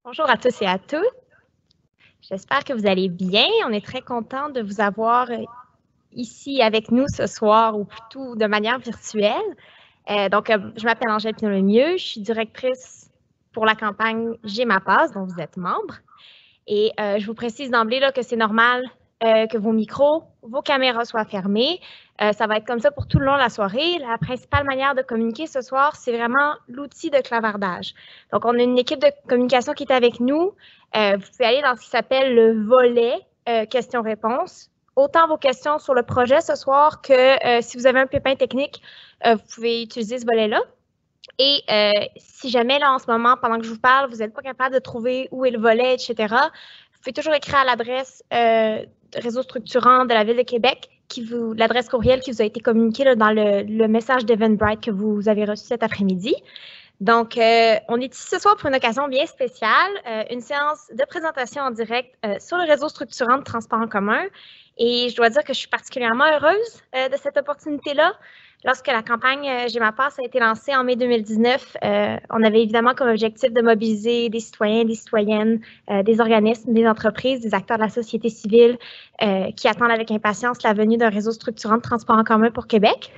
Bonjour à tous et à toutes. J'espère que vous allez bien. On est très content de vous avoir ici avec nous ce soir, ou plutôt de manière virtuelle. Je m'appelle Angèle Pinot-Lemieux. Je suis directrice pour la campagne J'ai ma passe, dont vous êtes membre. Et je vous précise d'emblée là, que c'est normal que vos micros, vos caméras soient fermés. Ça va être comme ça pour tout le long de la soirée. La principale manière de communiquer ce soir, c'est vraiment l'outil de clavardage. Donc, on a une équipe de communication qui est avec nous. Vous pouvez aller dans ce qui s'appelle le volet questions-réponses. Autant vos questions sur le projet ce soir que si vous avez un pépin technique, vous pouvez utiliser ce volet-là. Et si jamais, là, en ce moment, pendant que je vous parle, vous n'êtes pas capable de trouver où est le volet, etc., vous pouvez toujours écrire à l'adresse réseau structurant de la Ville de Québec, l'adresse courriel qui vous a été communiquée là, dans le message d'Eventbrite que vous avez reçu cet après-midi. Donc, on est ici ce soir pour une occasion bien spéciale, une séance de présentation en direct sur le réseau structurant de transport en commun. Et je dois dire que je suis particulièrement heureuse de cette opportunité-là. Lorsque la campagne J'ai ma passe a été lancée en mai 2019, on avait évidemment comme objectif de mobiliser des citoyens, des citoyennes, des organismes, des entreprises, des acteurs de la société civile qui attendent avec impatience la venue d'un réseau structurant de transport en commun pour Québec.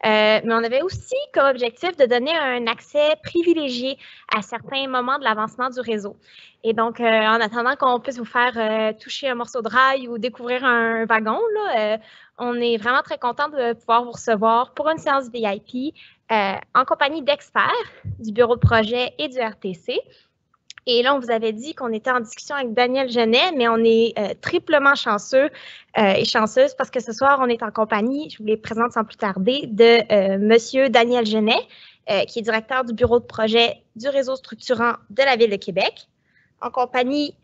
Mais on avait aussi comme objectif de donner un accès privilégié à certains moments de l'avancement du réseau. Et donc, en attendant qu'on puisse vous faire toucher un morceau de rail ou découvrir un wagon, là, on est vraiment très content de pouvoir vous recevoir pour une séance VIP en compagnie d'experts du bureau de projet et du RTC. Et là, on vous avait dit qu'on était en discussion avec Daniel Genet, mais on est triplement chanceux et chanceuse parce que ce soir, on est en compagnie, je vous les présente sans plus tarder, de Monsieur Daniel Genet, qui est directeur du bureau de projet du réseau structurant de la Ville de Québec, en compagnie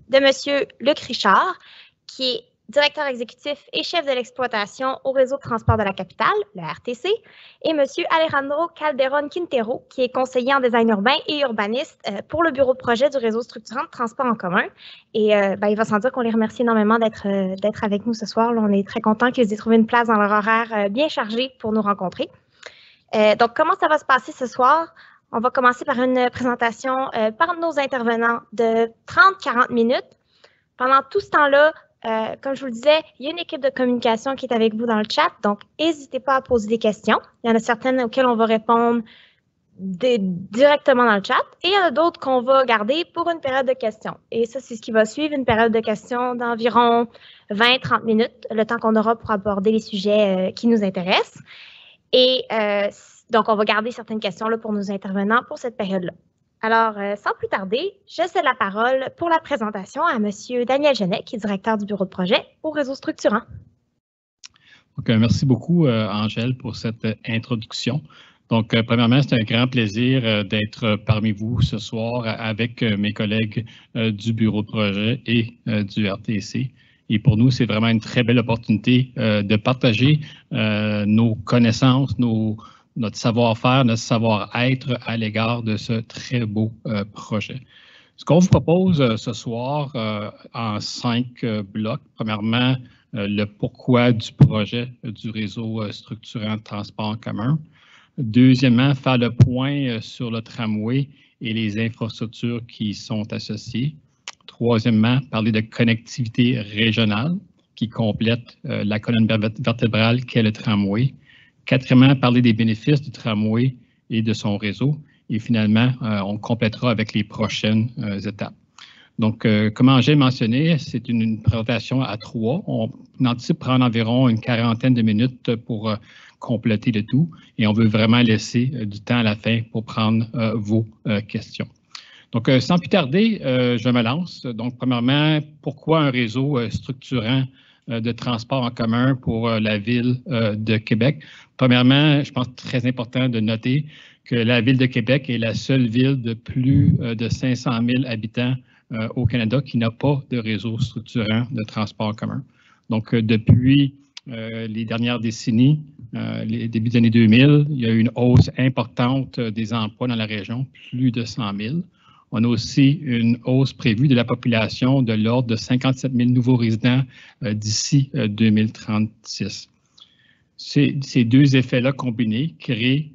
de Monsieur Luc Richard, qui est directeur exécutif et chef de l'exploitation au réseau de transport de la capitale, le RTC, et M. Alejandro Calderon Quintero, qui est conseiller en design urbain et urbaniste pour le bureau de projet du réseau structurant de transport en commun. Et il va sans dire qu'on les remercie énormément d'être avec nous ce soir. Là, on est très contents qu'ils aient trouvé une place dans leur horaire bien chargé pour nous rencontrer. Donc, comment ça va se passer ce soir? On va commencer par une présentation par nos intervenants de 30-40 minutes. Pendant tout ce temps-là, comme je vous le disais, il y a une équipe de communication qui est avec vous dans le chat, donc n'hésitez pas à poser des questions. Il y en a certaines auxquelles on va répondre directement dans le chat et il y en a d'autres qu'on va garder pour une période de questions. Et ça, c'est ce qui va suivre, une période de questions d'environ 20-30 minutes, le temps qu'on aura pour aborder les sujets qui nous intéressent. Et donc, on va garder certaines questions là, pour nos intervenants pour cette période-là. Alors, sans plus tarder, je cède la parole pour la présentation à M. Daniel Genet, qui est directeur du bureau de projet au réseau structurant. Donc, merci beaucoup, Angèle, pour cette introduction. Donc, premièrement, c'est un grand plaisir d'être parmi vous ce soir avec mes collègues du bureau de projet et du RTC. Et pour nous, c'est vraiment une très belle opportunité de partager nos connaissances, notre savoir-faire, notre savoir-être à l'égard de ce très beau projet. Ce qu'on vous propose ce soir en 5 blocs, premièrement, le pourquoi du projet du réseau structurant de transport en commun. Deuxièmement, faire le point sur le tramway et les infrastructures qui y sont associées. Troisièmement, parler de connectivité régionale qui complète la colonne vertébrale qu'est le tramway. Quatrièmement, parler des bénéfices du tramway et de son réseau. Et finalement, on complétera avec les prochaines étapes. Donc, comme Angèle mentionnait, c'est une présentation à 3. On anticipe prendre environ une 40aine de minutes pour compléter le tout. Et on veut vraiment laisser du temps à la fin pour prendre vos questions. Donc, sans plus tarder, je me lance. Donc, premièrement, pourquoi un réseau structurant de transport en commun pour la Ville de Québec? Premièrement, je pense très important de noter que la Ville de Québec est la seule ville de plus de 500 000 habitants au Canada qui n'a pas de réseau structurant de transport en commun. Donc, depuis les dernières décennies, les débuts des années 2000, il y a eu une hausse importante des emplois dans la région, plus de 100 000. On a aussi une hausse prévue de la population de l'ordre de 57 000 nouveaux résidents d'ici 2036. Ces deux effets-là combinés créent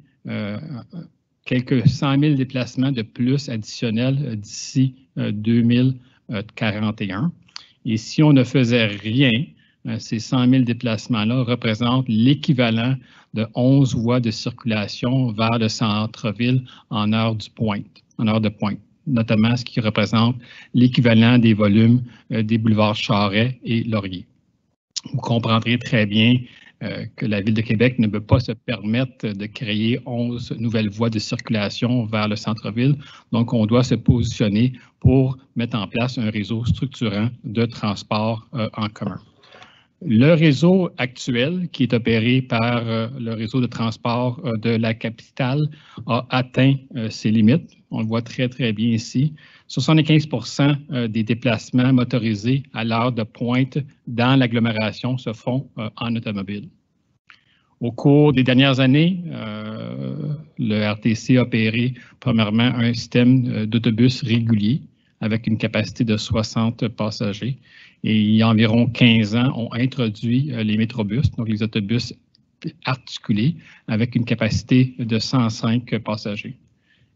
quelques 100 000 déplacements de plus additionnels d'ici 2041. Et si on ne faisait rien, ces 100 000 déplacements-là représentent l'équivalent de 11 voies de circulation vers le centre-ville en heure de pointe, notamment ce qui représente l'équivalent des volumes des boulevards Charest et Laurier. Vous comprendrez très bien que la Ville de Québec ne peut pas se permettre de créer 11 nouvelles voies de circulation vers le centre-ville. Donc, on doit se positionner pour mettre en place un réseau structurant de transport en commun. Le réseau actuel, qui est opéré par le réseau de transport de la capitale, a atteint ses limites. On le voit très, très bien ici. 75% des déplacements motorisés à l'heure de pointe dans l'agglomération se font en automobile. Au cours des dernières années, le RTC a opéré premièrement un système d'autobus régulier avec une capacité de 60 passagers. Et il y a environ 15 ans, on a introduit les métrobus, donc les autobus articulés, avec une capacité de 105 passagers.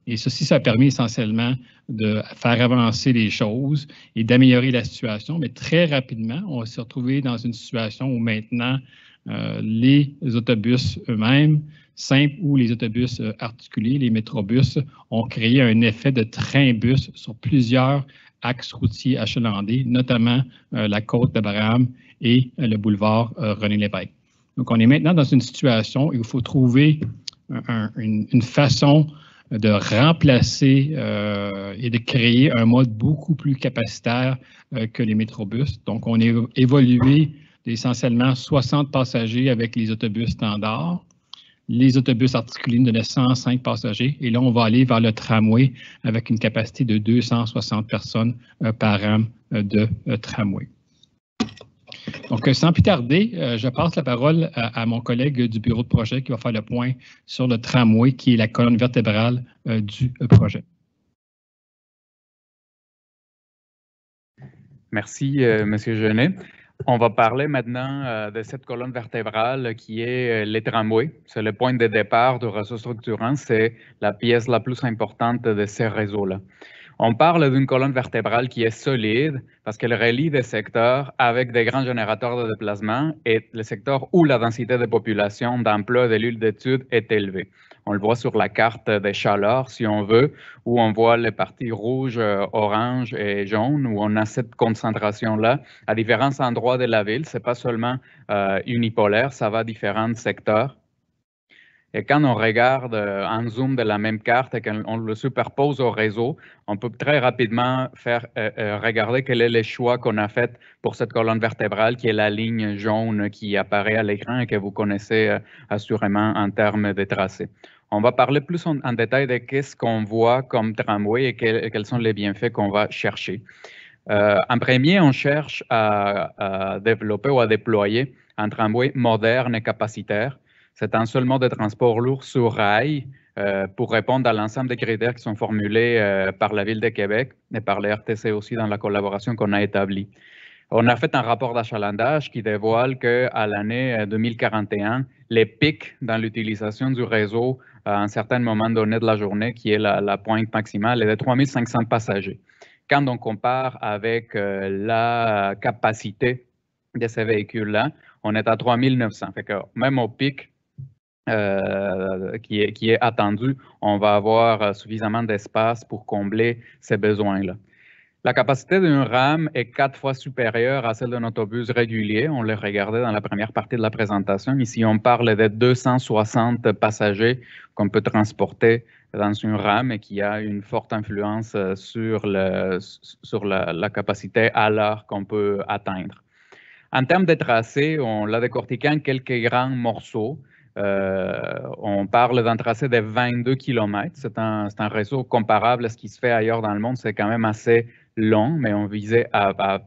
Et ceci, ça a permis essentiellement de faire avancer les choses et d'améliorer la situation. Mais très rapidement, on s'est retrouvé dans une situation où maintenant, les autobus eux-mêmes, simples ou les autobus articulés, les métrobus, ont créé un effet de train-bus sur plusieurs axes routiers achalandés, notamment la côte d'Abraham et le boulevard René-Lévesque. Donc, on est maintenant dans une situation où il faut trouver une façon de remplacer et de créer un mode beaucoup plus capacitaire que les métrobus. Donc, on a évolué d'essentiellement 60 passagers avec les autobus standards. Les autobus articulés nous donnaient 105 passagers. Et là, on va aller vers le tramway avec une capacité de 260 personnes par an de tramway. Donc, sans plus tarder, je passe la parole à mon collègue du bureau de projet qui va faire le point sur le tramway, qui est la colonne vertébrale du projet. Merci, M. Genet. On va parler maintenant de cette colonne vertébrale qui est les tramways. C'est le point de départ du réseau structurant. C'est la pièce la plus importante de ces réseaux-là. On parle d'une colonne vertébrale qui est solide parce qu'elle relie des secteurs avec des grands générateurs de déplacement et les secteurs où la densité de population, d'emploi de l'île d'études est élevée. On le voit sur la carte des chaleurs, si on veut, où on voit les parties rouges, orange et jaune, où on a cette concentration-là à différents endroits de la ville. Ce n'est pas seulement unipolaire, ça va à différents secteurs. Et quand on regarde en zoom de la même carte et qu'on le superpose au réseau, on peut très rapidement faire regarder quel est le choix qu'on a fait pour cette colonne vertébrale, qui est la ligne jaune qui apparaît à l'écran et que vous connaissez assurément en termes de tracé. On va parler plus en détail de qu'est-ce qu'on voit comme tramway et quels sont les bienfaits qu'on va chercher. En premier, on cherche à développer ou à déployer un tramway moderne et capacitaire. C'est un seul mode de transport lourd sur rail pour répondre à l'ensemble des critères qui sont formulés par la Ville de Québec et par les RTC aussi dans la collaboration qu'on a établie. On a fait un rapport d'achalandage qui dévoile qu'à l'année 2041, les pics dans l'utilisation du réseau à un certain moment donné de la journée, qui est la pointe maximale, est de 3500 passagers. Quand on compare avec la capacité de ces véhicules-là, on est à 3900. Fait que même au pic, qui est attendu, on va avoir suffisamment d'espace pour combler ces besoins-là. La capacité d'une rame est 4 fois supérieure à celle d'un autobus régulier. On le regardait dans la première partie de la présentation. Ici, on parle de 260 passagers qu'on peut transporter dans une rame et qui a une forte influence sur la capacité à l'heure qu'on peut atteindre. En termes de tracé, on l'a décortiqué en quelques grands morceaux. On parle d'un tracé de 22 km. C'est un réseau comparable à ce qui se fait ailleurs dans le monde. C'est quand même assez long, mais on visait à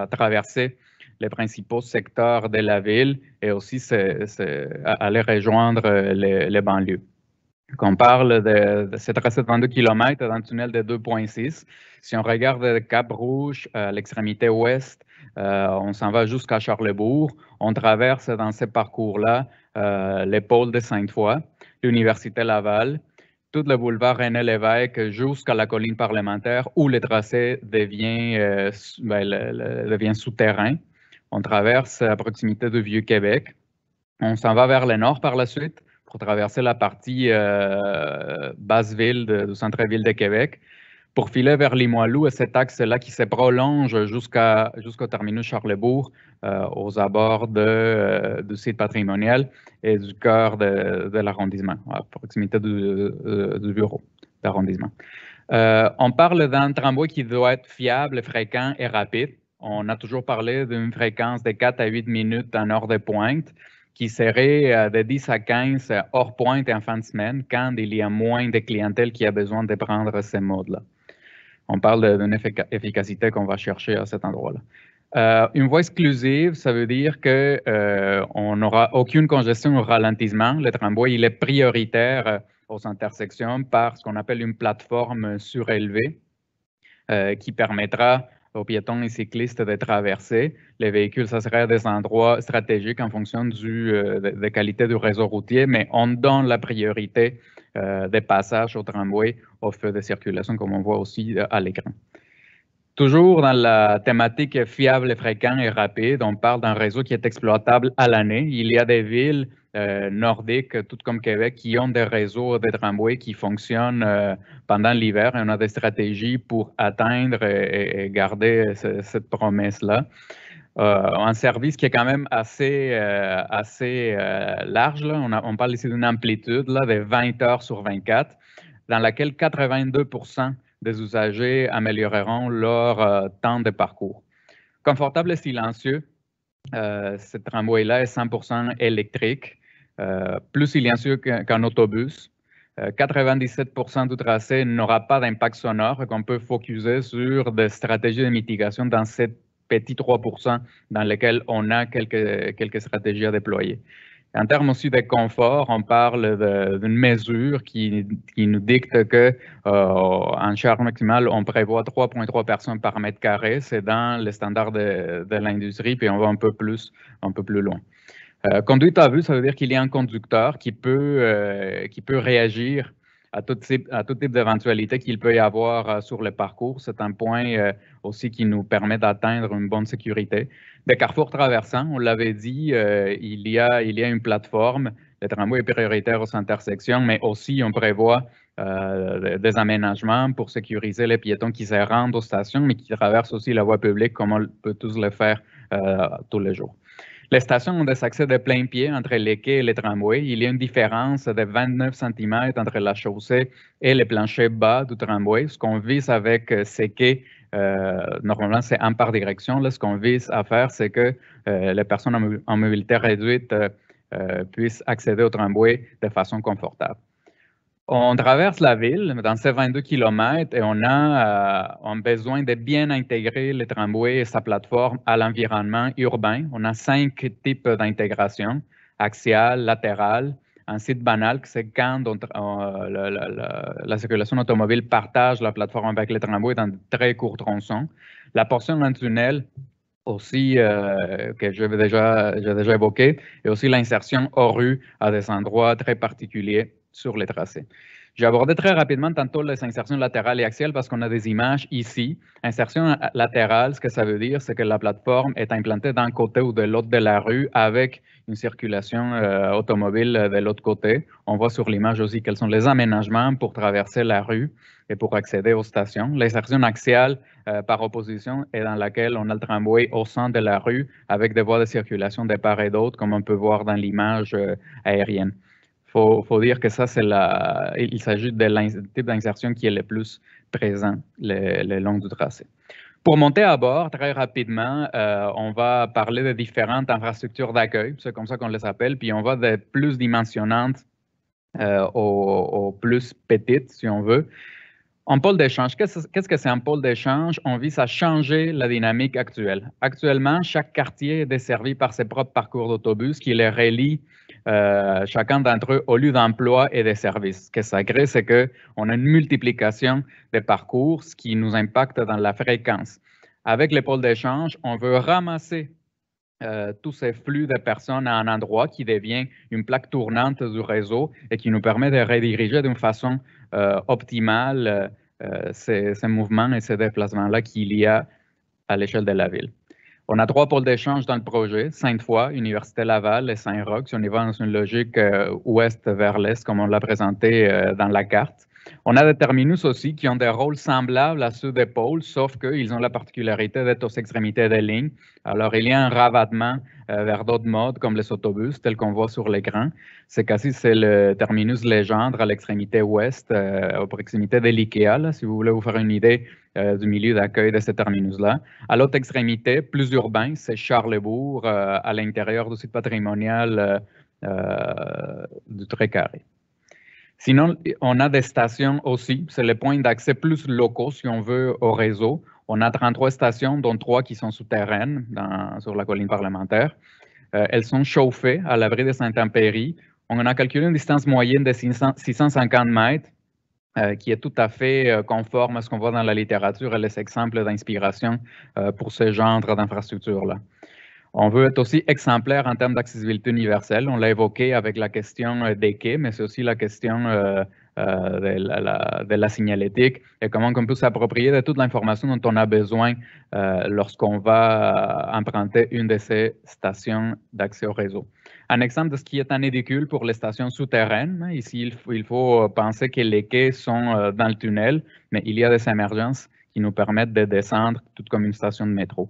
traverser les principaux secteurs de la ville et aussi aller rejoindre les banlieues. Quand on parle de ce tracé de 22 km dans un tunnel de 2,6, si on regarde Cap-Rouge à l'extrémité ouest, on s'en va jusqu'à Charlesbourg. On traverse dans ces parcours-là les pôles de Sainte-Foy, l'Université Laval, tout le boulevard René-Lévesque jusqu'à la colline parlementaire où le tracé devient souterrain. On traverse à proximité de Vieux-Québec. On s'en va vers le nord par la suite pour traverser la partie basse ville du centre-ville de Québec, pour filer vers Limoilou et cet axe-là qui se prolonge jusqu'au terminus Charlesbourg, aux abords du site patrimonial et du cœur de l'arrondissement, à proximité du bureau d'arrondissement. On parle d'un tramway qui doit être fiable, fréquent et rapide. On a toujours parlé d'une fréquence de 4 à 8 minutes en heure de pointe, qui serait de 10 à 15 hors pointe en fin de semaine, quand il y a moins de clientèle qui a besoin de prendre ces modes-là. On parle d'une efficacité qu'on va chercher à cet endroit-là. Une voie exclusive, ça veut dire qu'on n'aura aucune congestion ou ralentissement. Le tramway, il est prioritaire aux intersections par ce qu'on appelle une plateforme surélevée qui permettra aux piétons et cyclistes de traverser. Les véhicules, ça serait des endroits stratégiques en fonction de qualité du réseau routier, mais on donne la priorité des passages au tramway au feu de circulation, comme on voit aussi à l'écran. Toujours dans la thématique fiable, fréquent et rapide, on parle d'un réseau qui est exploitable à l'année. Il y a des villes nordiques, tout comme Québec, qui ont des réseaux de tramway qui fonctionnent pendant l'hiver. On a des stratégies pour atteindre et garder cette promesse-là. Un service qui est quand même assez large. Là. On parle ici d'une amplitude là, de 20 heures sur 24, dans laquelle 82% des usagers amélioreront leur temps de parcours. Confortable et silencieux, ce tramway-là est 100% électrique, plus silencieux qu'un autobus. 97% du tracé n'aura pas d'impact sonore, qu'on peut focuser sur des stratégies de mitigation dans ces petits 3% dans lesquels on a quelques stratégies à déployer. En termes aussi de confort, on parle d'une mesure qui nous dicte qu'en charge maximale, on prévoit 3,3 personnes par mètre carré. C'est dans les standards de l'industrie, puis on va un peu plus loin. Conduite à vue, ça veut dire qu'il y a un conducteur qui peut réagir à tout type d'éventualité qu'il peut y avoir sur le parcours. C'est un point aussi qui nous permet d'atteindre une bonne sécurité. Des carrefours traversants, on l'avait dit, il y a une plateforme. Le tramway est prioritaire aux intersections, mais aussi on prévoit des aménagements pour sécuriser les piétons qui se rendent aux stations, mais qui traversent aussi la voie publique comme on peut tous le faire tous les jours. Les stations ont des accès de plein pied entre les quais et les tramways. Il y a une différence de 29 cm entre la chaussée et le plancher bas du tramway. Ce qu'on vise avec ces quais, normalement, c'est un par direction. Là, ce qu'on vise à faire, c'est que les personnes en mobilité réduite puissent accéder au tramway de façon confortable. On traverse la ville dans ces 22 km et on a besoin de bien intégrer le tramway et sa plateforme à l'environnement urbain. On a 5 types d'intégration: axiale, latérale, un site banal, c'est quand la circulation automobile partage la plateforme avec le tramway dans de très courts tronçons. La portion d'un tunnel aussi que j'ai déjà évoqué, et aussi l'insertion hors rue à des endroits très particuliers sur les tracés. J'ai abordé très rapidement tantôt les insertions latérales et axiales parce qu'on a des images ici. Insertion latérale, ce que ça veut dire, c'est que la plateforme est implantée d'un côté ou de l'autre de la rue avec une circulation automobile de l'autre côté. On voit sur l'image aussi quels sont les aménagements pour traverser la rue et pour accéder aux stations. L'insertion axiale, par opposition, est dans laquelle on a le tramway au centre de la rue avec des voies de circulation de part et d'autre, comme on peut voir dans l'image aérienne. Faut dire que ça, il s'agit de type d'insertion qui est le plus présent le long du tracé. Pour monter à bord, très rapidement, on va parler de différentes infrastructures d'accueil, c'est comme ça qu'on les appelle, puis on va de plus dimensionnantes aux plus petites, si on veut. Un pôle d'échange, qu'est-ce que c'est un pôle d'échange? On vise à changer la dynamique actuelle. Actuellement, chaque quartier est desservi par ses propres parcours d'autobus qui les relient chacun d'entre eux au lieu d'emploi et de services. Ce que ça crée, c'est qu'on a une multiplication des parcours, ce qui nous impacte dans la fréquence. Avec les pôles d'échange, on veut ramasser tous ces flux de personnes à un endroit qui devient une plaque tournante du réseau et qui nous permet de rediriger d'une façon optimale ces mouvements et ces déplacements-là qu'il y a à l'échelle de la ville. On a 3 pôles d'échange dans le projet, Sainte-Foy, Université Laval et Saint-Roch. Si on y va dans une logique ouest vers l'est, comme on l'a présenté dans la carte. On a des terminus aussi qui ont des rôles semblables à ceux des pôles, sauf qu'ils ont la particularité d'être aux extrémités des lignes. Alors, il y a un rabattement vers d'autres modes, comme les autobus, tels qu'on voit sur l'écran. C'est le terminus Légendre à l'extrémité ouest, aux proximités de l'IKEA, si vous voulez vous faire une idée du milieu d'accueil de ce terminus-là. À l'autre extrémité, plus urbain, c'est Charlesbourg, à l'intérieur du site patrimonial du Trait-Carré. Sinon, on a des stations aussi, c'est les points d'accès plus locaux, si on veut, au réseau. On a 33 stations, dont 3 qui sont souterraines sur la colline parlementaire. Elles sont chauffées à l'abri des intempéries. On a calculé une distance moyenne de 650 mètres, qui est tout à fait conforme à ce qu'on voit dans la littérature et les exemples d'inspiration pour ce genre d'infrastructure-là. On veut être aussi exemplaire en termes d'accessibilité universelle. On l'a évoqué avec la question des quais, mais c'est aussi la question de la signalétique et comment on peut s'approprier de toute l'information dont on a besoin lorsqu'on va emprunter une de ces stations d'accès au réseau. Un exemple de ce qui est un édicule pour les stations souterraines. Ici, il faut penser que les quais sont dans le tunnel, mais il y a des émergences qui nous permettent de descendre, tout comme une station de métro.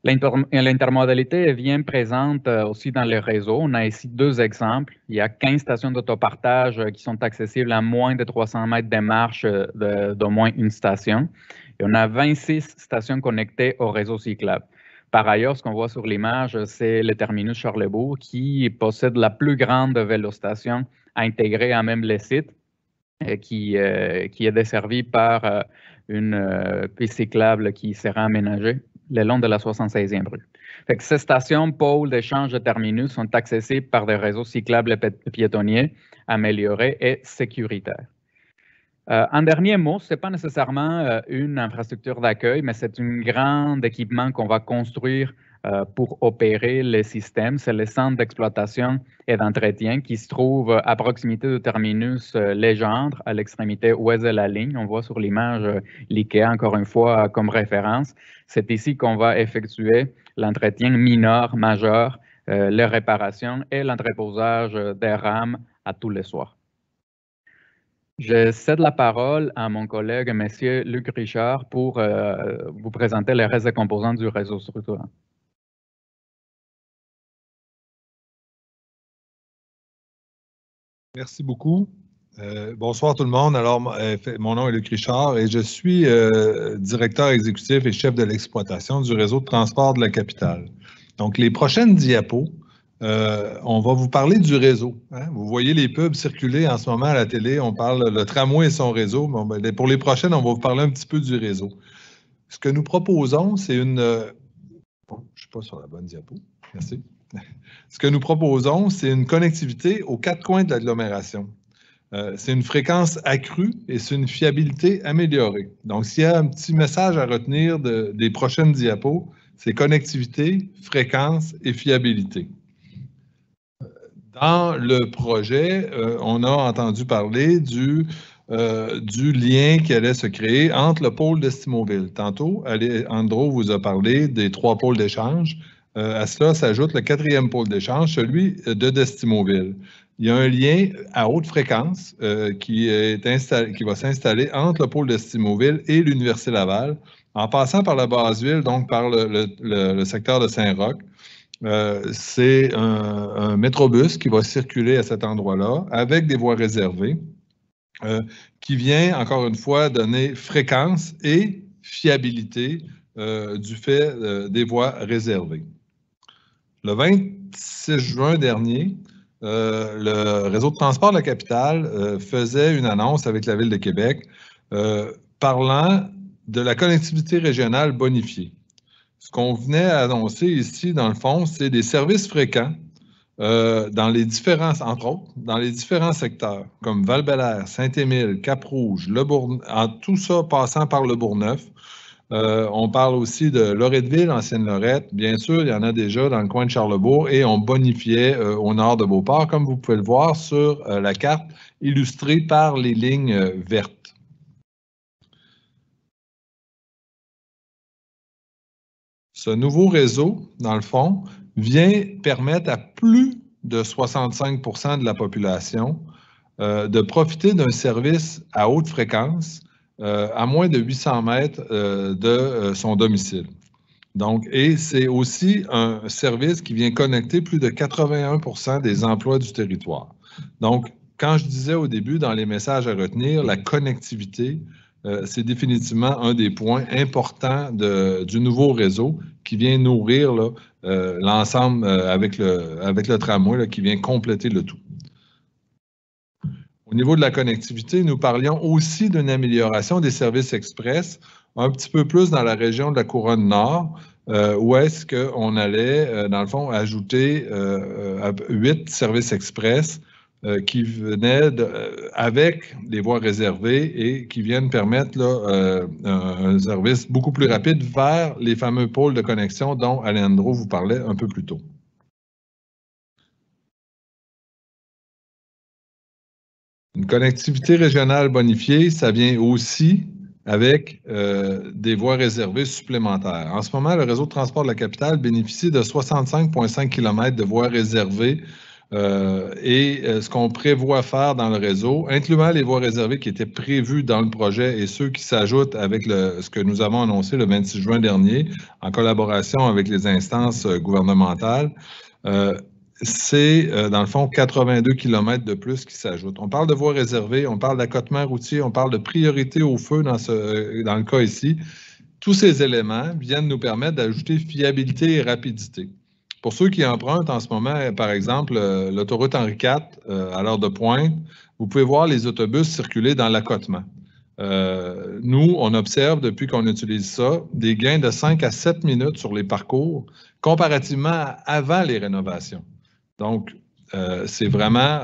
L'intermodalité est bien présente aussi dans les réseaux. On a ici 2 exemples. Il y a 15 stations d'autopartage qui sont accessibles à moins de 300 mètres de marche d'au moins une station. Et on a 26 stations connectées au réseau cyclable. Par ailleurs, ce qu'on voit sur l'image, c'est le terminus Charlesbourg qui possède la plus grande vélostation intégrée à même le site et qui est desservie par une piste cyclable qui sera aménagée le long de la 76e rue. Fait que ces stations, pôles d'échange de terminus sont accessibles par des réseaux cyclables et piétonniers améliorés et sécuritaires. Un dernier mot, ce n'est pas nécessairement une infrastructure d'accueil, mais c'est un grand équipement qu'on va construire pour opérer les systèmes. C'est le centre d'exploitation et d'entretien qui se trouve à proximité du terminus Légendre, à l'extrémité ouest de la ligne. On voit sur l'image l'IKEA, encore une fois, comme référence. C'est ici qu'on va effectuer l'entretien mineur, majeur, les réparations et l'entreposage des rames à tous les soirs. Je cède la parole à mon collègue, M. Luc Richard, pour vous présenter les restes des composantes du réseau structurant. Merci beaucoup. Bonsoir tout le monde. Alors, mon nom est Luc Richard et je suis directeur exécutif et chef de l'exploitation du réseau de transport de la capitale. Donc, les prochaines diapos, on va vous parler du réseau. Hein? Vous voyez les pubs circuler en ce moment à la télé. On parle le tramway et son réseau. Bon, ben, pour les prochaines, on va vous parler un petit peu du réseau. Ce que nous proposons, c'est une... je ne suis pas sur la bonne diapo. Merci. Ce que nous proposons, c'est une connectivité aux 4 coins de l'agglomération. C'est une fréquence accrue et c'est une fiabilité améliorée. Donc, s'il y a un petit message à retenir des prochaines diapos, c'est connectivité, fréquence et fiabilité. Dans le projet, on a entendu parler du lien qui allait se créer entre le pôle d'Estimoville. Tantôt, Andrew vous a parlé des 3 pôles d'échange. À cela s'ajoute le 4e pôle d'échange, celui d'Estimoville. Il y a un lien à haute fréquence qui va s'installer entre le pôle d'Estimoville et l'Université Laval, en passant par la Basse-Ville, donc par le secteur de Saint-Roch. C'est un métrobus qui va circuler à cet endroit-là avec des voies réservées qui vient, encore une fois, donner fréquence et fiabilité du fait des voies réservées. Le 26 juin dernier, le réseau de transport de la capitale faisait une annonce avec la Ville de Québec parlant de la connectivité régionale bonifiée. Ce qu'on venait à annoncer ici, dans le fond, c'est des services fréquents dans les différents, entre autres, dans les différents secteurs, comme Val-Bélair, Saint-Émile, Cap-Rouge, tout ça passant par le Bourgneuf, On parle aussi de Loretteville, ancienne Lorette. Bien sûr, il y en a déjà dans le coin de Charlebourg et on bonifiait au nord de Beauport, comme vous pouvez le voir sur la carte illustrée par les lignes vertes. Ce nouveau réseau, dans le fond, vient permettre à plus de 65% de la population de profiter d'un service à haute fréquence à moins de 800 mètres de son domicile. Donc, et c'est aussi un service qui vient connecter plus de 81% des emplois du territoire. Donc, quand je disais au début dans les messages à retenir, la connectivité, c'est définitivement un des points importants du nouveau réseau qui vient nourrir l'ensemble avec le tramway là, qui vient compléter le tout. Au niveau de la connectivité, nous parlions aussi d'une amélioration des services express, un petit peu plus dans la région de la Couronne Nord, où est-ce qu'on allait, dans le fond, ajouter 8 services express qui venaient avec des voies réservées et qui viennent permettre là, un service beaucoup plus rapide vers les fameux pôles de connexion dont Alejandro vous parlait un peu plus tôt. Une connectivité régionale bonifiée, ça vient aussi avec des voies réservées supplémentaires. En ce moment, le réseau de transport de la capitale bénéficie de 65,5 km de voies réservées ce qu'on prévoit faire dans le réseau, incluant les voies réservées qui étaient prévues dans le projet et ceux qui s'ajoutent avec ce que nous avons annoncé le 26 juin dernier en collaboration avec les instances gouvernementales. C'est, dans le fond, 82 km de plus qui s'ajoutent. On parle de voies réservées, on parle d'accotement routier, on parle de priorité au feu dans le cas ici. Tous ces éléments viennent nous permettre d'ajouter fiabilité et rapidité. Pour ceux qui empruntent en ce moment, par exemple, l'autoroute Henri IV à l'heure de pointe, vous pouvez voir les autobus circuler dans l'accotement. Nous, on observe depuis qu'on utilise ça des gains de 5 à 7 minutes sur les parcours comparativement à avant les rénovations. Donc, c'est vraiment,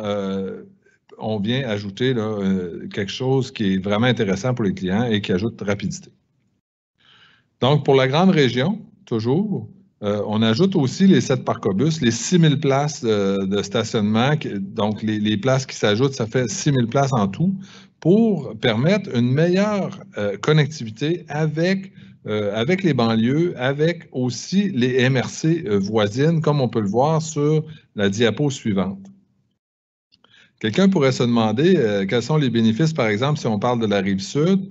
on vient ajouter là, quelque chose qui est vraiment intéressant pour les clients et qui ajoute rapidité. Donc, pour la grande région, toujours, on ajoute aussi les 7 parcobus, les 6000 places de stationnement. Donc, les places qui s'ajoutent, ça fait 6000 places en tout pour permettre une meilleure connectivité avec les banlieues, avec aussi les MRC voisines, comme on peut le voir sur la diapo suivante. Quelqu'un pourrait se demander quels sont les bénéfices, par exemple, si on parle de la Rive-Sud,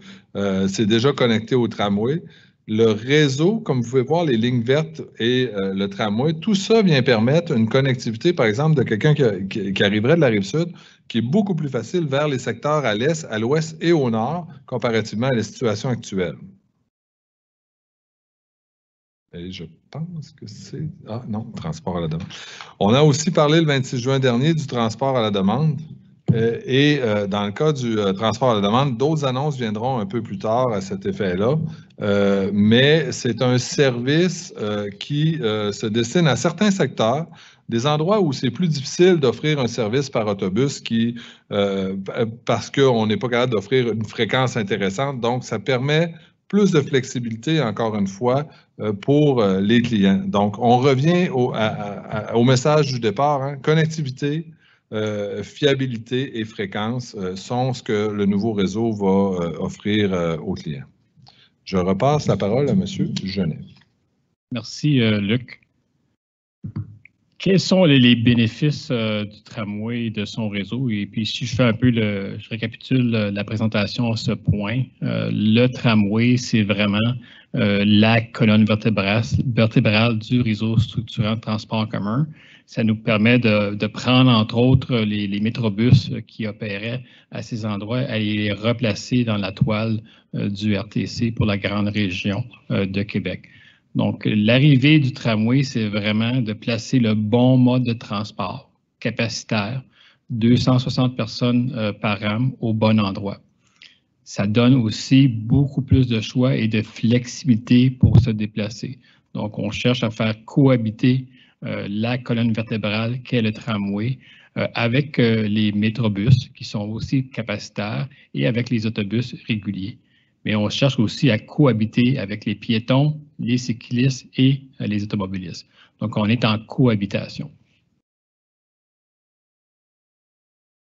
c'est déjà connecté au tramway. Le réseau, comme vous pouvez voir, les lignes vertes et le tramway, tout ça vient permettre une connectivité, par exemple, de quelqu'un qui arriverait de la Rive-Sud, qui est beaucoup plus facile vers les secteurs à l'est, à l'ouest et au nord, comparativement à la situation actuelle. Et je pense que c'est... Ah non, transport à la demande. On a aussi parlé le 26 juin dernier du transport à la demande. Dans le cas du transport à la demande, d'autres annonces viendront un peu plus tard à cet effet-là. Mais c'est un service qui se destine à certains secteurs, des endroits où c'est plus difficile d'offrir un service par autobus parce qu'on n'est pas capable d'offrir une fréquence intéressante. Donc, ça permet plus de flexibilité, encore une fois, pour les clients. Donc, on revient au message du départ, hein, connectivité, fiabilité et fréquence sont ce que le nouveau réseau va offrir aux clients. Je repasse la parole à M. Genet. Merci, Luc. Quels sont les bénéfices du tramway et de son réseau? Et puis, si je fais un peu je récapitule la présentation à ce point, le tramway, c'est vraiment la colonne vertébrale du réseau structurant de transport en commun. Ça nous permet de prendre, entre autres, les métrobus qui opéraient à ces endroits, à les replacer dans la toile du RTC pour la grande région de Québec. Donc, l'arrivée du tramway, c'est vraiment de placer le bon mode de transport capacitaire, 260 personnes par âme au bon endroit. Ça donne aussi beaucoup plus de choix et de flexibilité pour se déplacer. Donc, on cherche à faire cohabiter la colonne vertébrale qu'est le tramway avec les métrobus qui sont aussi capacitaires et avec les autobus réguliers. mais on cherche aussi à cohabiter avec les piétons, les cyclistes et les automobilistes. Donc, on est en cohabitation.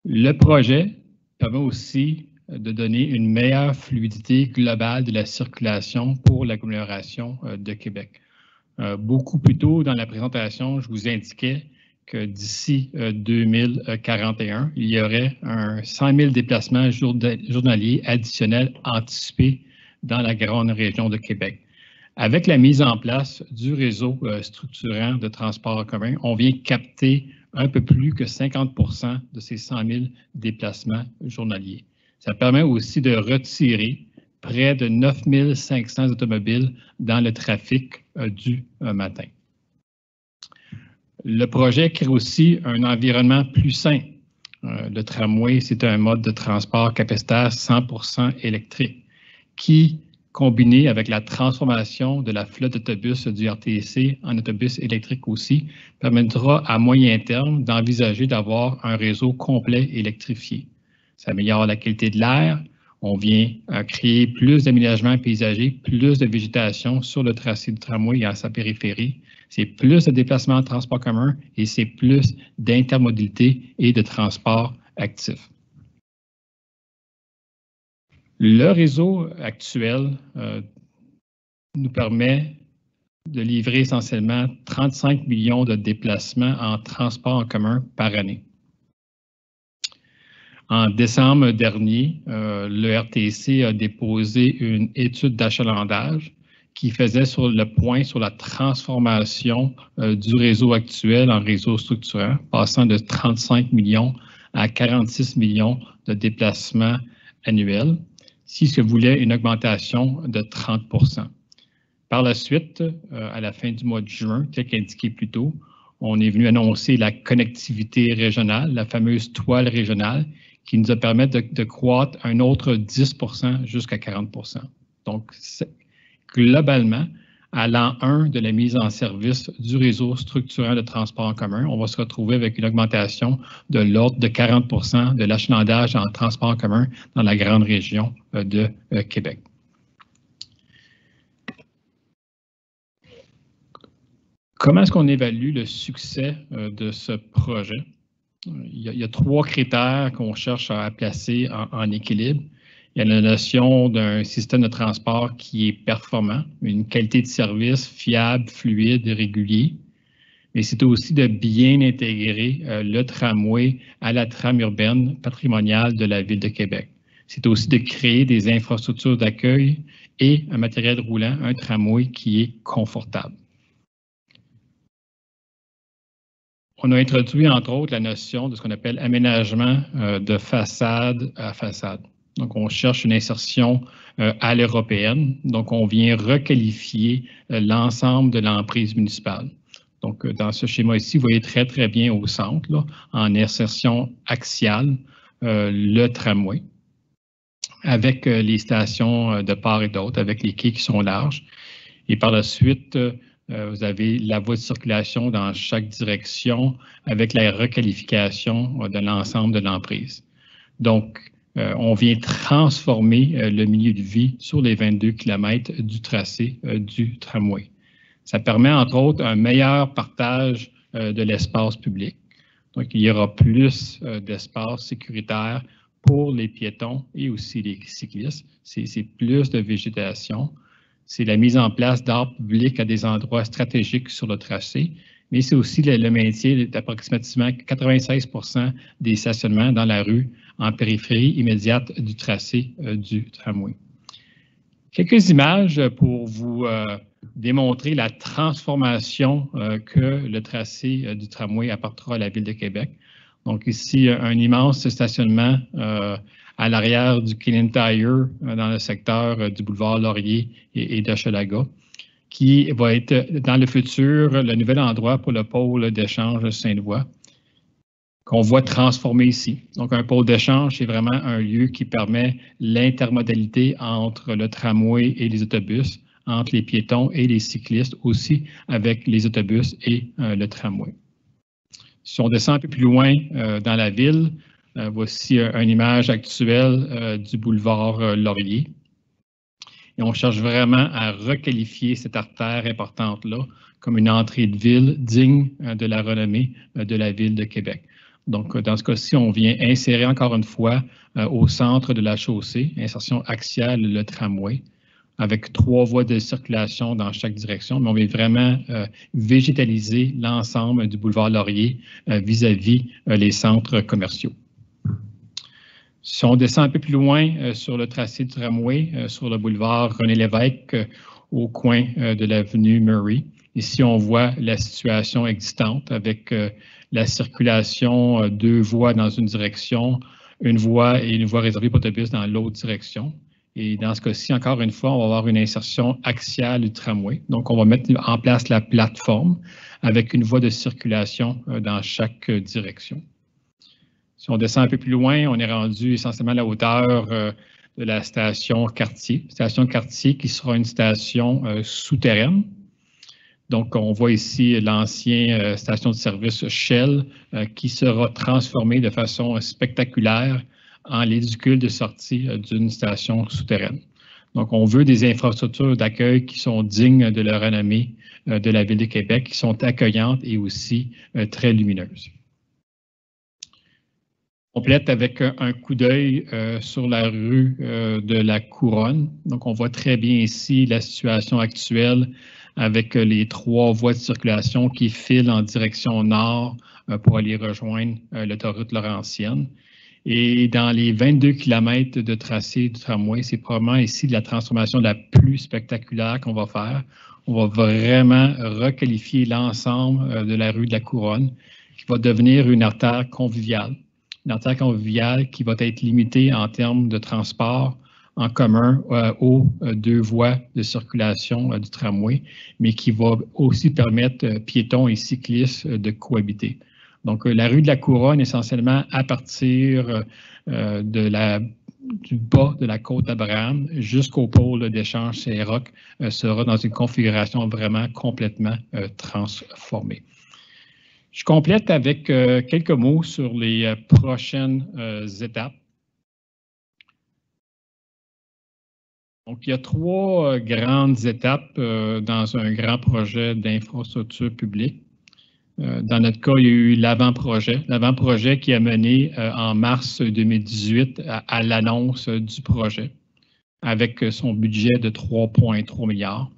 Le projet permet aussi de donner une meilleure fluidité globale de la circulation pour l'agglomération de Québec. Beaucoup plus tôt dans la présentation, je vous indiquais que d'ici 2041, il y aurait 100 000 déplacements journaliers additionnels anticipés dans la grande région de Québec. Avec la mise en place du réseau structurant de transport en commun, on vient capter un peu plus que 50% de ces 100 000 déplacements journaliers. Ça permet aussi de retirer près de 9 500 automobiles dans le trafic du matin. Le projet crée aussi un environnement plus sain. Le tramway, c'est un mode de transport capacitaire 100% électrique qui, combiné avec la transformation de la flotte d'autobus du RTC en autobus électriques aussi, permettra à moyen terme d'envisager d'avoir un réseau complet électrifié. Ça améliore la qualité de l'air. On vient créer plus d'aménagements paysagers, plus de végétation sur le tracé du tramway et à sa périphérie. C'est plus de déplacements en transport commun et c'est plus d'intermodalité et de transport actif. Le réseau actuel nous permet de livrer essentiellement 35 millions de déplacements en transport en commun par année. En décembre dernier, le RTC a déposé une étude d'achalandage qui faisait le point sur la transformation du réseau actuel en réseau structurant, passant de 35 millions à 46 millions de déplacements annuels, si se voulait une augmentation de 30 %. Par la suite, à la fin du mois de juin, tel qu'indiqué plus tôt, on est venu annoncer la connectivité régionale, la fameuse toile régionale, qui nous a permis de croître un autre 10 % jusqu'à 40 %. Donc, globalement, à l'an 1 de la mise en service du réseau structurant de transport en commun, on va se retrouver avec une augmentation de l'ordre de 40 % de l'achalandage en transport en commun dans la grande région de Québec. Comment est-ce qu'on évalue le succès de ce projet? Il y a 3 critères qu'on cherche à placer en équilibre. Il y a la notion d'un système de transport qui est performant, une qualité de service fiable, fluide et régulier. Mais c'est aussi de bien intégrer le tramway à la trame urbaine patrimoniale de la Ville de Québec. C'est aussi de créer des infrastructures d'accueil et un matériel roulant, un tramway qui est confortable. On a introduit, entre autres, la notion de ce qu'on appelle aménagement de façade à façade. Donc, on cherche une insertion à l'européenne. Donc, on vient requalifier l'ensemble de l'emprise municipale. Donc, dans ce schéma ici, vous voyez très, très bien au centre, là, en insertion axiale, le tramway, avec les stations de part et d'autre, avec les quais qui sont larges. Et par la suite, vous avez la voie de circulation dans chaque direction avec la requalification de l'ensemble de l'emprise. Donc, on vient transformer le milieu de vie sur les 22 km du tracé du tramway. Ça permet, entre autres, un meilleur partage de l'espace public. Donc, il y aura plus d'espace sécuritaire pour les piétons et aussi les cyclistes. C'est plus de végétation. C'est la mise en place d'arbres publics à des endroits stratégiques sur le tracé, mais c'est aussi le maintien d'approximativement 96 % des stationnements dans la rue en périphérie immédiate du tracé du tramway. Quelques images pour vous démontrer la transformation que le tracé du tramway apportera à la Ville de Québec. Donc ici, un immense stationnement à l'arrière du Killeen Tire dans le secteur du boulevard Laurier et d'Hochelaga, qui va être dans le futur le nouvel endroit pour le pôle d'échange Sainte-Voie, qu'on voit transformer ici. Donc, un pôle d'échange, c'est vraiment un lieu qui permet l'intermodalité entre le tramway et les autobus, entre les piétons et les cyclistes, aussi avec les autobus et le tramway. Si on descend un peu plus loin dans la ville, voici une image actuelle du boulevard Laurier. et on cherche vraiment à requalifier cette artère importante-là comme une entrée de ville digne de la renommée de la Ville de Québec. Donc, dans ce cas-ci, on vient insérer encore une fois au centre de la chaussée, insertion axiale, le tramway, avec 3 voies de circulation dans chaque direction, mais on vient vraiment végétaliser l'ensemble du boulevard Laurier vis-à-vis les centres commerciaux. Si on descend un peu plus loin sur le tracé du tramway, sur le boulevard René-Lévesque, au coin de l'avenue Murray, ici on voit la situation existante avec la circulation 2 voies dans une direction, une voie réservée pour autobus dans l'autre direction. Et dans ce cas-ci, encore une fois, on va avoir une insertion axiale du tramway. Donc, on va mettre en place la plateforme avec une voie de circulation dans chaque direction. Si on descend un peu plus loin, on est rendu essentiellement à la hauteur de la station Cartier. Station Cartier qui sera une station souterraine. Donc, on voit ici l'ancienne station de service Shell qui sera transformée de façon spectaculaire en l'édicule de sortie d'une station souterraine. Donc, on veut des infrastructures d'accueil qui sont dignes de la renommée de la Ville de Québec, qui sont accueillantes et aussi très lumineuses. On complète avec un coup d'œil sur la rue de la Couronne. Donc, on voit très bien ici la situation actuelle avec les 3 voies de circulation qui filent en direction nord pour aller rejoindre l'autoroute Laurentienne. Et dans les 22 km de tracé du tramway, c'est probablement ici la transformation la plus spectaculaire qu'on va faire. On va vraiment requalifier l'ensemble de la rue de la Couronne, qui va devenir une artère conviviale. Une artère conviviale qui va être limitée en termes de transport en commun aux 2 voies de circulation du tramway, mais qui va aussi permettre piétons et cyclistes de cohabiter. Donc, la rue de la Couronne, essentiellement à partir du bas de la côte Abraham jusqu'au pôle d'échange Saint-Roch sera dans une configuration vraiment complètement transformée. Je complète avec quelques mots sur les prochaines étapes. Donc, il y a 3 grandes étapes dans un grand projet d'infrastructure publique. Dans notre cas, il y a eu l'avant-projet qui a mené en mars 2018 à l'annonce du projet avec son budget de 3,3 milliards.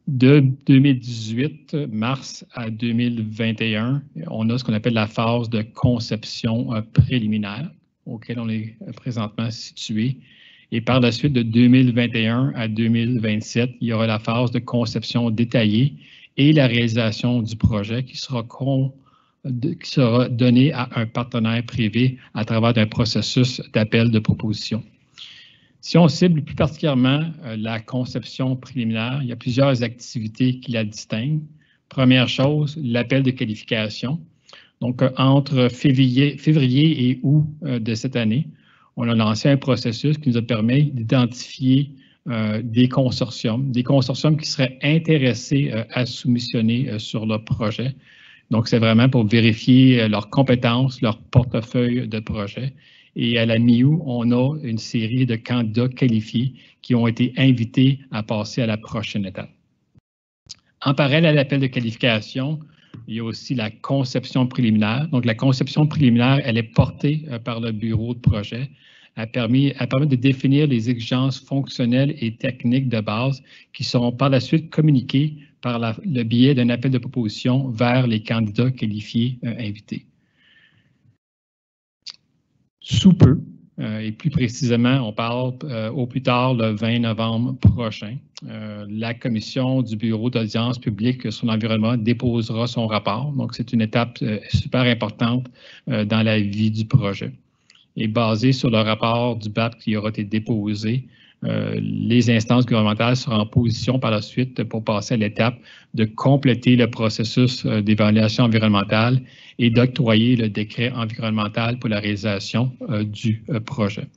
De 2018, mars à 2021, on a ce qu'on appelle la phase de conception préliminaire auquel on est présentement situé. Et par la suite, de 2021 à 2027, il y aura la phase de conception détaillée et la réalisation du projet qui sera donnée à un partenaire privé à travers un processus d'appel de proposition. Si on cible plus particulièrement la conception préliminaire, il y a plusieurs activités qui la distinguent. Première chose, l'appel de qualification. Donc, entre février et août de cette année, on a lancé un processus qui nous a permis d'identifier des consortiums qui seraient intéressés à soumissionner sur leur projet. Donc, c'est vraiment pour vérifier leurs compétences, leur portefeuille de projet. Et à la mi-août, on a une série de candidats qualifiés qui ont été invités à passer à la prochaine étape. En parallèle à l'appel de qualification, il y a aussi la conception préliminaire. Donc, la conception préliminaire, elle est portée par le bureau de projet. Elle permet de définir les exigences fonctionnelles et techniques de base qui seront par la suite communiquées par le biais d'un appel de proposition vers les candidats qualifiés invités. Sous peu, et plus précisément, on parle au plus tard le 20 novembre prochain, la commission du bureau d'audience publique sur l'environnement déposera son rapport. Donc, c'est une étape super importante dans la vie du projet. Et basé sur le rapport du BAP qui aura été déposé, les instances gouvernementales seront en position par la suite pour passer à l'étape de compléter le processus d'évaluation environnementale et d'octroyer le décret environnemental pour la réalisation du projet.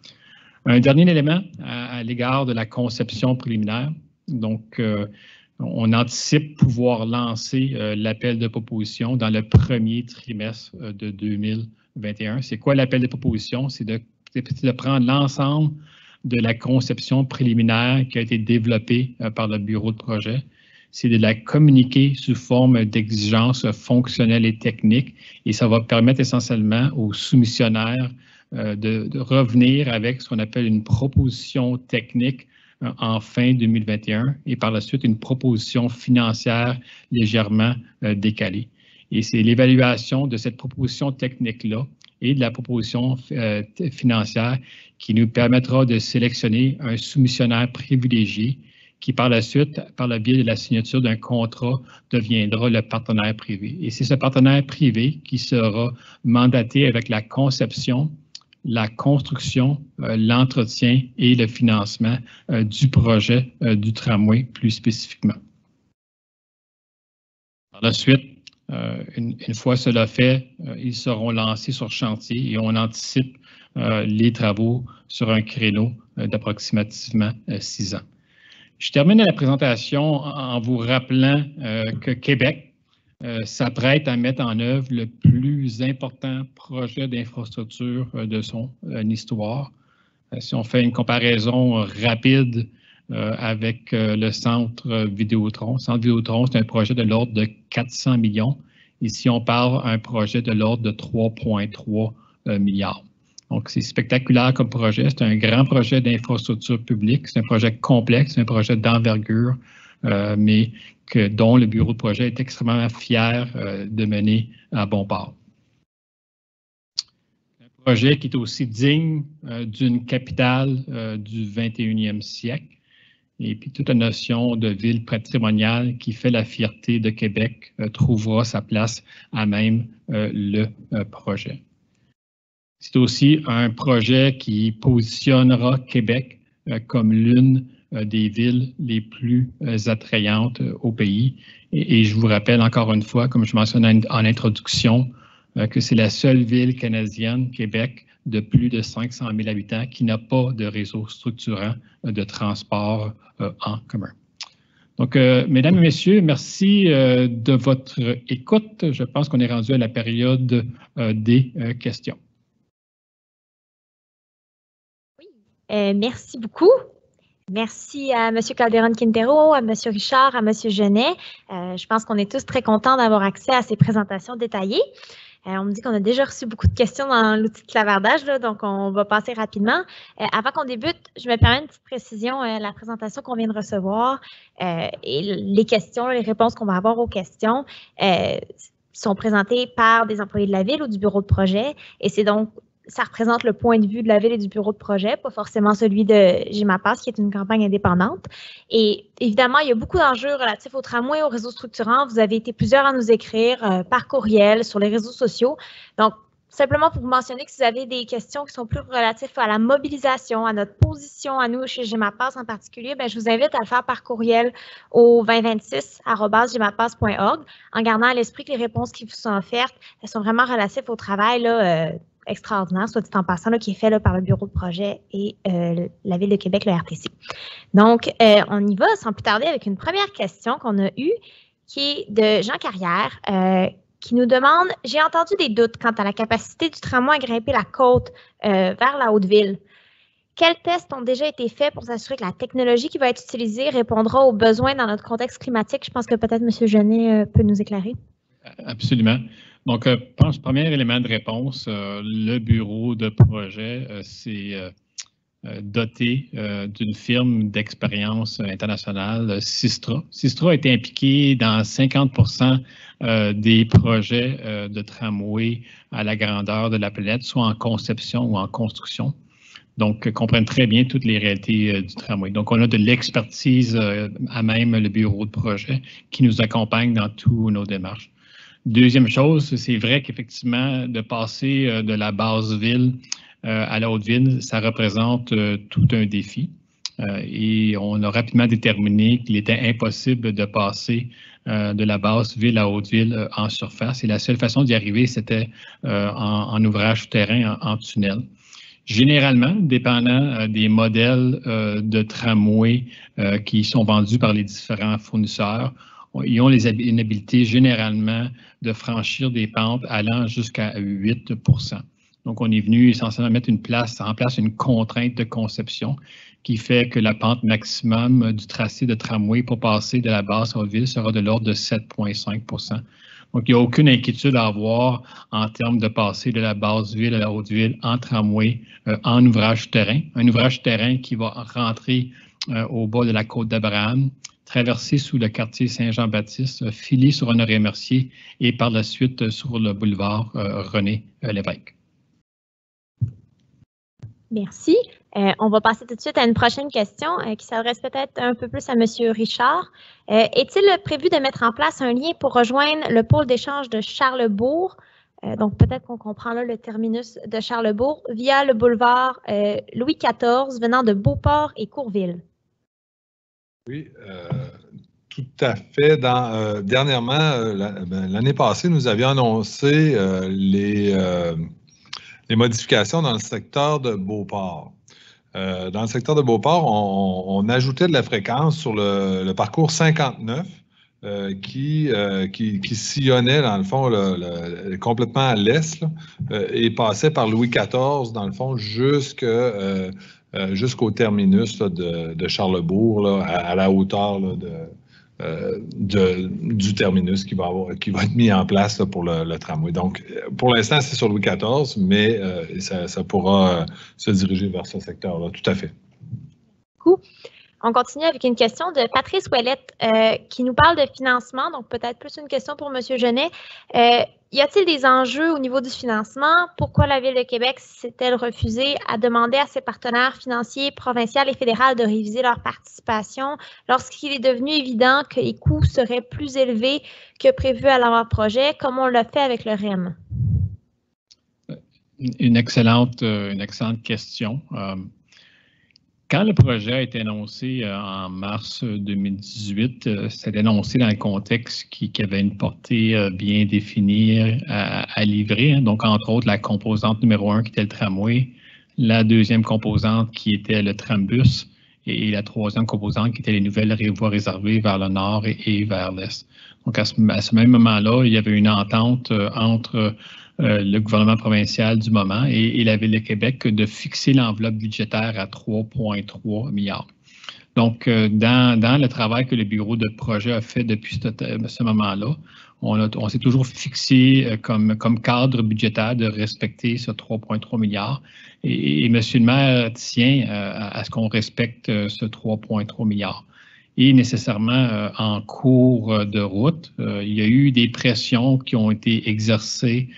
Un dernier élément à l'égard de la conception préliminaire. Donc, on anticipe pouvoir lancer l'appel de proposition dans le premier trimestre de 2021. C'est quoi l'appel de proposition? C'est de prendre l'ensemble de la conception préliminaire qui a été développée par le bureau de projet. C'est de la communiquer sous forme d'exigences fonctionnelles et techniques et ça va permettre essentiellement aux soumissionnaires de revenir avec ce qu'on appelle une proposition technique en fin 2021 et par la suite une proposition financière légèrement décalée. Et c'est l'évaluation de cette proposition technique-là et de la proposition financière qui nous permettra de sélectionner un soumissionnaire privilégié qui par la suite, par le biais de la signature d'un contrat, deviendra le partenaire privé. Et c'est ce partenaire privé qui sera mandaté avec la conception, la construction, l'entretien et le financement du projet du tramway plus spécifiquement. Par la suite, une fois cela fait, ils seront lancés sur chantier et on anticipe les travaux sur un créneau d'approximativement 6 ans. Je termine la présentation en vous rappelant que Québec s'apprête à mettre en œuvre le plus important projet d'infrastructure de son histoire. Si on fait une comparaison rapide avec le centre Vidéotron. Le centre Vidéotron, c'est un projet de l'ordre de 400 millions. Ici, on parle d'un projet de l'ordre de 3,3 milliards. Donc, c'est spectaculaire comme projet. C'est un grand projet d'infrastructure publique. C'est un projet complexe, c'est un projet d'envergure, mais dont le bureau de projet est extrêmement fier de mener à bon port. Un projet qui est aussi digne d'une capitale du 21e siècle. Et puis, toute la notion de ville patrimoniale qui fait la fierté de Québec trouvera sa place à même le projet. C'est aussi un projet qui positionnera Québec comme l'une des villes les plus attrayantes au pays. Et je vous rappelle encore une fois, comme je mentionnais en introduction, que c'est la seule ville canadienne, Québec, de plus de 500 000 habitants qui n'a pas de réseau structurant de transport en commun. Donc, mesdames et messieurs, merci de votre écoute. Je pense qu'on est rendu à la période des questions. Merci beaucoup. Merci à M. Calderon-Quintero, à M. Richard, à M. Genet. Je pense qu'on est tous très contents d'avoir accès à ces présentations détaillées. On me dit qu'on a déjà reçu beaucoup de questions dans l'outil de clavardage, là, donc on va passer rapidement. Avant qu'on débute, je me permets une petite précision. La présentation qu'on vient de recevoir et les questions, les réponses qu'on va avoir aux questions sont présentées par des employés de la Ville ou du bureau de projet et c'est donc ça représente le point de vue de la Ville et du bureau de projet, pas forcément celui de GMAPAS, qui est une campagne indépendante. Et évidemment, il y a beaucoup d'enjeux relatifs au tramway, au réseau structurant. Vous avez été plusieurs à nous écrire par courriel, sur les réseaux sociaux. Donc, simplement pour vous mentionner que si vous avez des questions qui sont plus relatives à la mobilisation, à notre position, à nous chez GMAPAS en particulier, bien, je vous invite à le faire par courriel au 2026@gmapas.org en gardant à l'esprit que les réponses qui vous sont offertes, elles sont vraiment relatives au travail là, extraordinaire, soit dit en passant, là, qui est fait là, par le bureau de projet et la Ville de Québec, le RTC. Donc, on y va sans plus tarder avec une première question qu'on a eue, qui est de Jean Carrière, qui nous demande « J'ai entendu des doutes quant à la capacité du tramway à grimper la côte vers la Haute-Ville. Quels tests ont déjà été faits pour s'assurer que la technologie qui va être utilisée répondra aux besoins dans notre contexte climatique? » Je pense que peut-être M. Genet peut nous éclairer. Absolument. Donc, je pense, premier élément de réponse, le bureau de projet s'est doté d'une firme d'expérience internationale, Sistra. Sistra a été impliqué dans 50% des projets de tramway à la grandeur de la planète, soit en conception ou en construction. Donc, comprennent très bien toutes les réalités du tramway. Donc, on a de l'expertise à même le bureau de projet qui nous accompagne dans toutes nos démarches. Deuxième chose, c'est vrai qu'effectivement, de passer de la basse ville à la haute ville, ça représente tout un défi. Et on a rapidement déterminé qu'il était impossible de passer de la basse ville à la haute ville en surface. Et la seule façon d'y arriver, c'était en ouvrage souterrain, en tunnel. Généralement, dépendant des modèles de tramway qui sont vendus par les différents fournisseurs, ils ont une habilité généralement de franchir des pentes allant jusqu'à 8 %. Donc, on est venu essentiellement mettre en place une contrainte de conception qui fait que la pente maximum du tracé de tramway pour passer de la basse à Haute-Ville sera de l'ordre de 7,5 %. Donc, il n'y a aucune inquiétude à avoir en termes de passer de la basse ville à la haute ville en tramway, en ouvrage terrain. Un ouvrage terrain qui va rentrer au bas de la côte d'Abraham, traverser sous le quartier Saint-Jean-Baptiste, filer sur Honoré-Mercier et par la suite sur le boulevard René-Lévesque. Merci. On va passer tout de suite à une prochaine question qui s'adresse peut-être un peu plus à M. Richard. Est-il prévu de mettre en place un lien pour rejoindre le pôle d'échange de Charlesbourg? Donc, peut-être qu'on comprend là le terminus de Charlesbourg via le boulevard Louis XIV venant de Beauport et Courville. Oui, tout à fait. Dernièrement, l'année passée, nous avions annoncé les modifications dans le secteur de Beauport. Dans le secteur de Beauport, on ajoutait de la fréquence sur le parcours 59 qui sillonnait, dans le fond, complètement à l'est et passait par Louis XIV, dans le fond, jusqu'au terminus là, de Charlesbourg, là, à la hauteur là, du terminus qui va être mis en place là, pour le tramway. Donc, pour l'instant, c'est sur Louis XIV, mais ça pourra se diriger vers ce secteur-là, tout à fait. Cool. On continue avec une question de Patrice Ouellette qui nous parle de financement, donc peut-être plus une question pour M. Genet. Y a-t-il des enjeux au niveau du financement? Pourquoi la Ville de Québec s'est-elle refusée à demander à ses partenaires financiers provinciaux et fédéraux de réviser leur participation lorsqu'il est devenu évident que les coûts seraient plus élevés que prévu à leur projet, comme on l'a fait avec le REM? Une excellente question. Quand le projet a été annoncé en mars 2018, c'était annoncé dans un contexte qui avait une portée bien définie à livrer. Hein. Donc, entre autres, la composante numéro 1 qui était le tramway, la deuxième composante qui était le trambus et la troisième composante qui était les nouvelles voies réservées vers le nord et vers l'est. Donc, à ce même moment-là, il y avait une entente entre le gouvernement provincial du moment et la Ville de Québec de fixer l'enveloppe budgétaire à 3,3 milliards. Donc, dans le travail que le bureau de projet a fait depuis ce moment-là, on s'est toujours fixé comme cadre budgétaire de respecter ce 3,3 milliards. Et M. le maire tient à ce qu'on respecte ce 3,3 milliards. Et nécessairement, en cours de route, il y a eu des pressions qui ont été exercées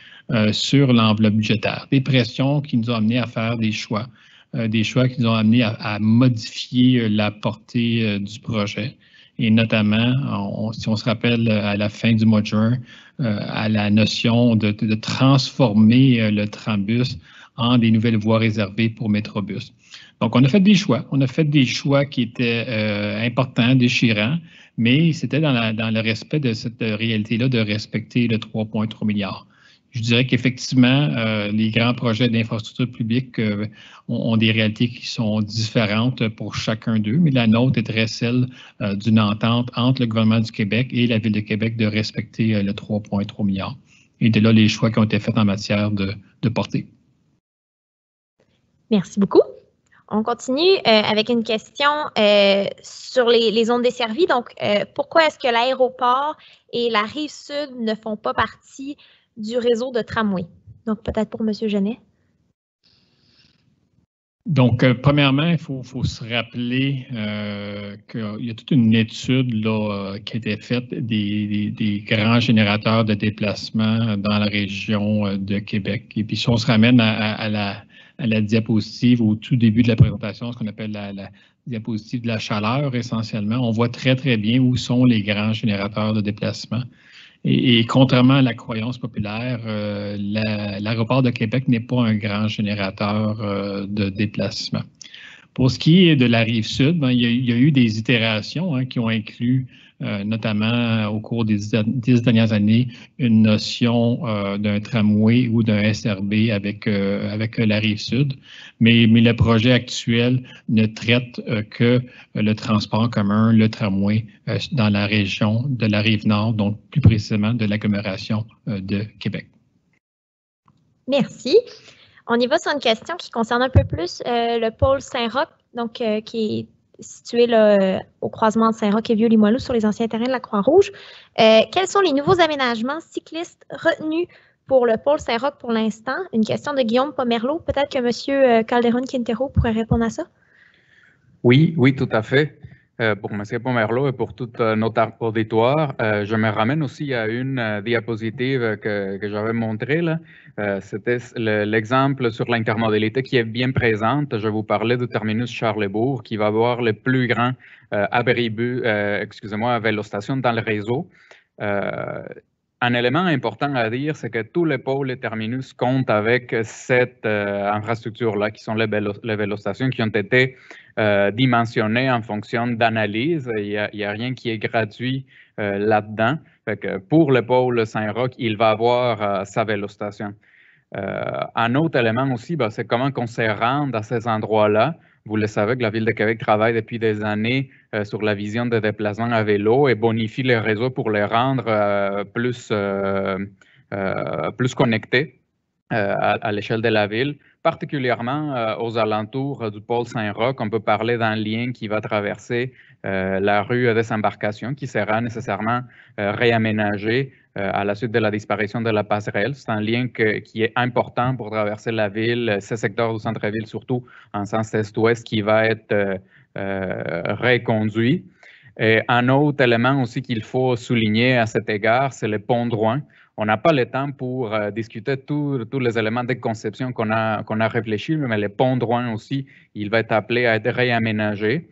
sur l'enveloppe budgétaire. Des pressions qui nous ont amenés à faire des choix qui nous ont amenés à modifier la portée du projet. Et notamment, si on se rappelle à la fin du mois de juin, à la notion de transformer le trambus en des nouvelles voies réservées pour Métrobus. Donc, on a fait des choix. On a fait des choix qui étaient importants, déchirants, mais c'était dans le respect de cette réalité-là de respecter le 3,3 milliards. Je dirais qu'effectivement, les grands projets d'infrastructure publique ont des réalités qui sont différentes pour chacun d'eux, mais la nôtre est très celle d'une entente entre le gouvernement du Québec et la Ville de Québec de respecter le 3,3 milliards. Et de là, les choix qui ont été faits en matière de portée. Merci beaucoup. On continue avec une question sur les zones desservies. Donc, pourquoi est-ce que l'aéroport et la Rive-Sud ne font pas partie du réseau de tramway? Donc, peut-être pour M. Genet. Donc, premièrement, il faut se rappeler qu'il y a toute une étude là, qui a été faite des grands générateurs de déplacement dans la région de Québec. Et puis, si on se ramène à la diapositive au tout début de la présentation, ce qu'on appelle la diapositive de la chaleur essentiellement, on voit très, très bien où sont les grands générateurs de déplacement. Et contrairement à la croyance populaire, l'aéroport de Québec n'est pas un grand générateur de déplacement. Pour ce qui est de la Rive-Sud, il y a eu des itérations qui ont inclus, notamment au cours des 10 dernières années, une notion d'un tramway ou d'un SRB avec la Rive-Sud. Mais le projet actuel ne traite que le transport en commun, le tramway, dans la région de la Rive-Nord, donc plus précisément de l'agglomération de Québec. Merci. On y va sur une question qui concerne un peu plus le pôle Saint-Roch, donc qui est situé là, au croisement de Saint-Roch et Vieux-Limoilou sur les anciens terrains de la Croix-Rouge. Quels sont les nouveaux aménagements cyclistes retenus pour le pôle Saint-Roch pour l'instant? Une question de Guillaume Pomerleau. Peut-être que M. Calderon-Quintero pourrait répondre à ça. Oui, tout à fait. Pour M. Pomerleau et pour tout notre auditoire, je me ramène aussi à une diapositive que j'avais montrée là. C'était l'exemple sur l'intermodalité qui est bien présente. Je vous parlais du terminus Charlesbourg qui va avoir le plus grand abribus, vélostation dans le réseau. Un élément important à dire, c'est que tous les pôles et terminus comptent avec cette infrastructure-là, qui sont les vélostations qui ont été dimensionnées en fonction d'analyse. Il n'y a rien qui est gratuit là-dedans. Pour le pôle Saint-Roch, il va avoir sa vélostation. Un autre élément aussi, c'est comment on se rend à ces endroits-là. Vous le savez que la Ville de Québec travaille depuis des années sur la vision de déplacement à vélo et bonifie les réseaux pour les rendre plus connectés à l'échelle de la ville, particulièrement aux alentours du pôle Saint-Roch. On peut parler d'un lien qui va traverser la rue des Embarcations, qui sera nécessairement réaménagé à la suite de la disparition de la passerelle. C'est un lien qui est important pour traverser la ville, ce secteur du centre-ville, surtout en sens est-ouest, qui va être reconduit. Et un autre élément aussi qu'il faut souligner à cet égard, c'est le pont Drouin. On n'a pas le temps pour discuter tous les éléments de conception qu'on a réfléchi, mais le pont Drouin aussi, il va être appelé à être réaménagé.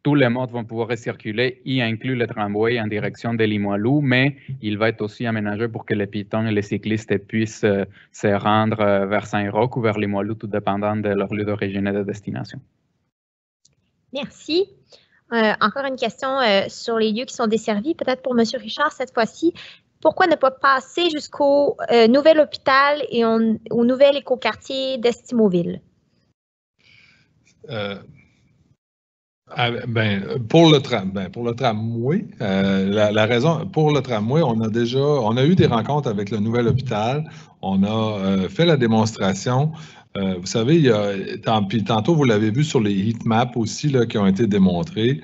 Tous les modes vont pouvoir circuler, y inclut le tramway en direction de Limoilou, mais il va être aussi aménagé pour que les piétons et les cyclistes puissent se rendre vers Saint-Roch ou vers Limoilou, tout dépendant de leur lieu d'origine et de destination. Merci. Encore une question sur les lieux qui sont desservis, peut-être pour M. Richard cette fois-ci. Pourquoi ne pas passer jusqu'au nouvel hôpital et au nouvel écoquartier d'Estimauville? Pour le tramway, la raison, pour le tramway, on a eu des rencontres avec le nouvel hôpital, on a fait la démonstration. Vous savez, puis tantôt vous l'avez vu sur les heat maps aussi là, qui ont été démontrés.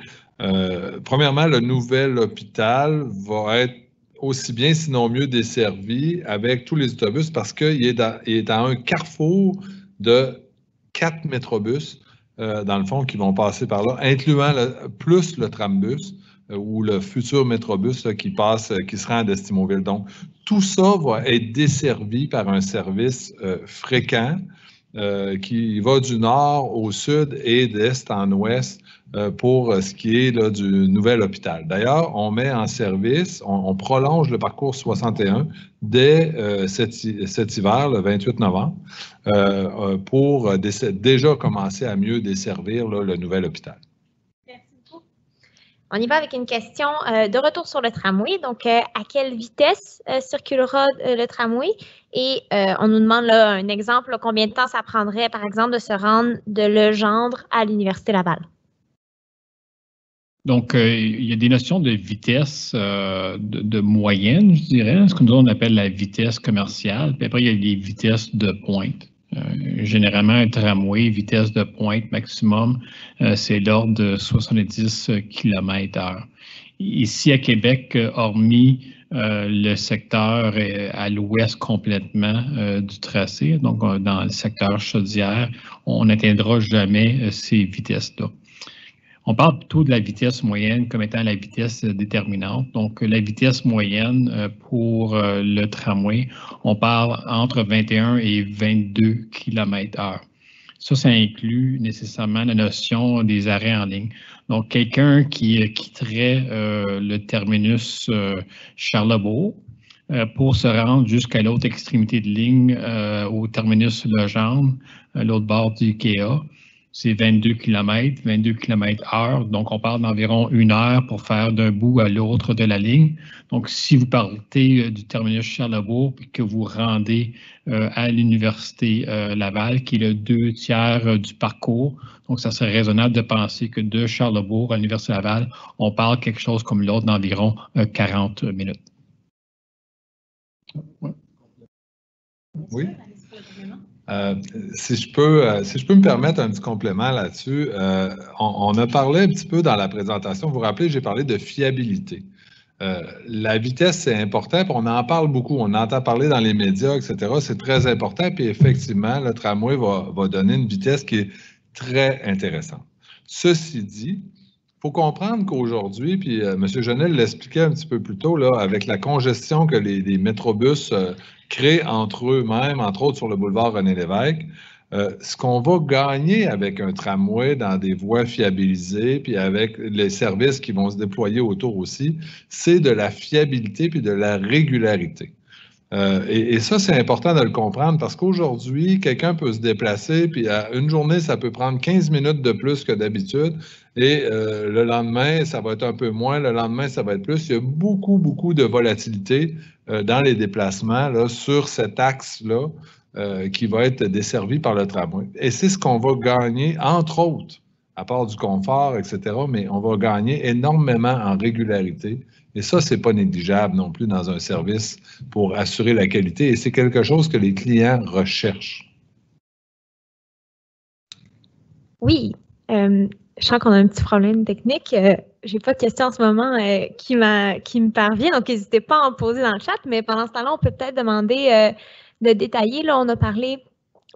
Premièrement, le nouvel hôpital va être aussi bien, sinon mieux desservi avec tous les autobus parce qu'il est dans un carrefour de 4 métrobus. Dans le fond, qui vont passer par là, incluant plus le trambus ou le futur métrobus là, qui se rend à Estimauville. Donc, tout ça va être desservi par un service fréquent qui va du nord au sud et d'est en ouest pour ce qui est là, du nouvel hôpital. D'ailleurs, on met en service, on prolonge le parcours 61 dès cet hiver, le 28 novembre, pour déjà commencer à mieux desservir là, le nouvel hôpital. Merci beaucoup. On y va avec une question de retour sur le tramway. Donc, à quelle vitesse circulera le tramway? Et on nous demande là, un exemple, là, combien de temps ça prendrait, par exemple, de se rendre de Legendre à l'Université Laval? Donc, il y a des notions de vitesse de moyenne, je dirais, ce que nous on appelle la vitesse commerciale. Puis après, il y a des vitesses de pointe. Généralement, un tramway, vitesse de pointe maximum, c'est l'ordre de 70 km/h. Ici, à Québec, hormis le secteur à l'ouest complètement du tracé, donc dans le secteur Chaudière, on n'atteindra jamais ces vitesses-là. On parle plutôt de la vitesse moyenne comme étant la vitesse déterminante. Donc, la vitesse moyenne pour le tramway, on parle entre 21 et 22 km/h. Ça inclut nécessairement la notion des arrêts en ligne. Donc, quelqu'un qui quitterait le terminus Charlesbourg pour se rendre jusqu'à l'autre extrémité de ligne au terminus Legendre, l'autre bord du IKEA, c'est 22 km, 22 km/h. Donc, on parle d'environ 1 heure pour faire d'un bout à l'autre de la ligne. Donc, si vous partez du terminus Charlesbourg et que vous rendez à l'Université Laval, qui est le 2/3 du parcours, donc ça serait raisonnable de penser que de Charlesbourg à l'Université Laval, on parle quelque chose comme l'autre d'environ 40 minutes. Oui. Si je peux me permettre un petit complément là-dessus, on a parlé un petit peu dans la présentation, vous vous rappelez, j'ai parlé de fiabilité. La vitesse, c'est important, puis on en parle beaucoup, on entend parler dans les médias, etc. C'est très important, puis effectivement, le tramway va donner une vitesse qui est très intéressante. Ceci dit, il faut comprendre qu'aujourd'hui, puis M. Genel l'expliquait un petit peu plus tôt, là, avec la congestion que les métrobus créent entre eux-mêmes, entre autres sur le boulevard René-Lévesque, ce qu'on va gagner avec un tramway dans des voies fiabilisées, puis avec les services qui vont se déployer autour aussi, c'est de la fiabilité puis de la régularité. Et ça, c'est important de le comprendre parce qu'aujourd'hui, quelqu'un peut se déplacer, puis à une journée, ça peut prendre 15 minutes de plus que d'habitude, et le lendemain, ça va être un peu moins, le lendemain, ça va être plus. Il y a beaucoup, beaucoup de volatilité dans les déplacements là, sur cet axe-là qui va être desservi par le tramway. Et c'est ce qu'on va gagner, entre autres, à part du confort, etc., mais on va gagner énormément en régularité. Et ça, ce n'est pas négligeable non plus dans un service pour assurer la qualité. Et c'est quelque chose que les clients recherchent. Oui. Je sens qu'on a un petit problème technique. Je n'ai pas de questions en ce moment qui me parvient, donc n'hésitez pas à en poser dans le chat. Mais pendant ce temps-là, on peut peut-être demander de détailler. Là, on a parlé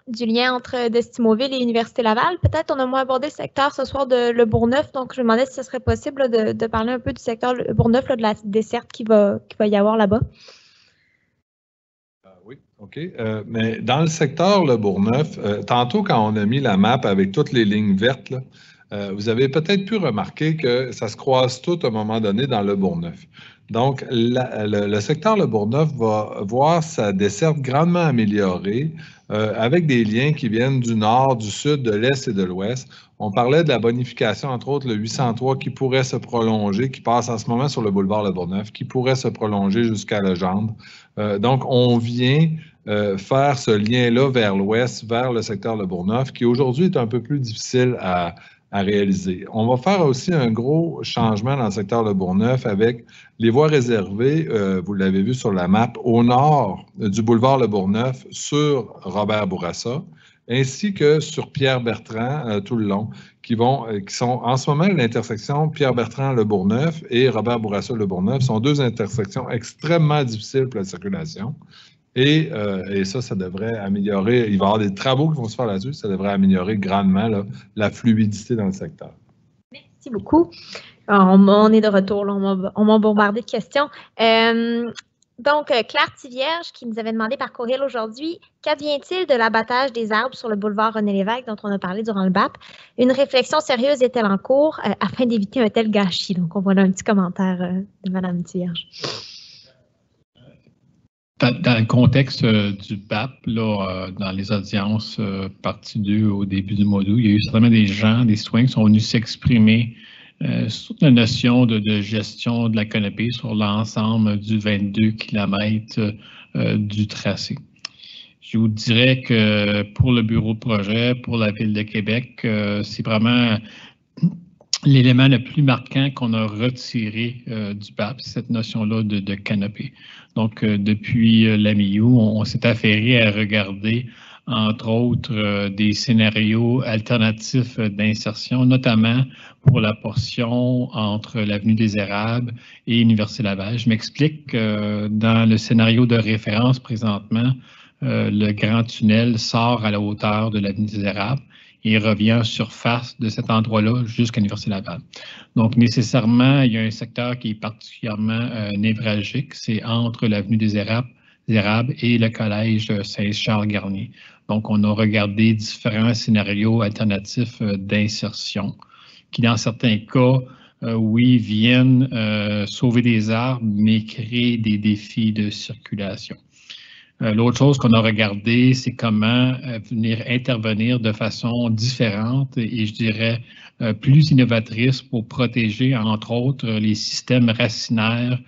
du lien entre Destimoville et l'Université Laval. Peut-être on a moins abordé le secteur ce soir de Le Bourgneuf, donc je me demandais si ce serait possible là, de parler un peu du secteur Le Bourgneuf, là, de la desserte qu'il va y avoir là-bas. Oui, OK. Mais dans le secteur Le Bourgneuf, tantôt quand on a mis la map avec toutes les lignes vertes, là, vous avez peut-être pu remarquer que ça se croise tout à un moment donné dans Le Bourgneuf. Donc, le secteur Le Bourgneuf va voir sa desserte grandement améliorée avec des liens qui viennent du nord, du sud, de l'est et de l'ouest. On parlait de la bonification, entre autres, le 803 qui pourrait se prolonger, qui passe en ce moment sur le boulevard Le Bourgneuf, qui pourrait se prolonger jusqu'à Legendre. Donc, on vient faire ce lien-là vers l'ouest, vers le secteur Le Bourgneuf, qui aujourd'hui est un peu plus difficile à réaliser. On va faire aussi un gros changement dans le secteur Le Bourgneuf avec les voies réservées, vous l'avez vu sur la map, au nord du boulevard Le Bourgneuf sur Robert Bourassa, ainsi que sur Pierre-Bertrand tout le long, qui sont en ce moment l'intersection Pierre-Bertrand-Le Bourgneuf et Robert Bourassa-Le Bourgneuf sont deux intersections extrêmement difficiles pour la circulation. Et ça devrait améliorer. Il va y avoir des travaux qui vont se faire là-dessus. Ça devrait améliorer grandement là, la fluidité dans le secteur. Merci beaucoup. On est de retour. Là, on m'a bombardé de questions. Donc, Claire Tivierge qui nous avait demandé par courriel aujourd'hui, qu'advient-il de l'abattage des arbres sur le boulevard René-Lévesque dont on a parlé durant le BAP? Une réflexion sérieuse est-elle en cours afin d'éviter un tel gâchis? Donc, on voit là un petit commentaire de Mme Tivierge. Dans le contexte du BAP, là, dans les audiences partie 2 au début du mois d'août, il y a eu certainement des gens, des citoyens qui sont venus s'exprimer sur la notion de gestion de la canopée sur l'ensemble du 22 km du tracé. Je vous dirais que pour le bureau de projet, pour la Ville de Québec, c'est vraiment l'élément le plus marquant qu'on a retiré du BAP, cette notion-là de canopée. Donc, depuis la mi-août, on s'est affairé à regarder, entre autres, des scénarios alternatifs d'insertion, notamment pour la portion entre l'avenue des Érables et l'Université Laval. Je m'explique, dans le scénario de référence présentement, le grand tunnel sort à la hauteur de l'avenue des Érables et revient en surface de cet endroit-là jusqu'à l'Université Laval. Donc, nécessairement, il y a un secteur qui est particulièrement névralgique, c'est entre l'avenue des Érables et le collège Saint-Charles-Garnier. Donc, on a regardé différents scénarios alternatifs d'insertion qui, dans certains cas, oui, viennent sauver des arbres, mais créer des défis de circulation. L'autre chose qu'on a regardé, c'est comment venir intervenir de façon différente et je dirais plus innovatrice pour protéger, entre autres, les systèmes racinaires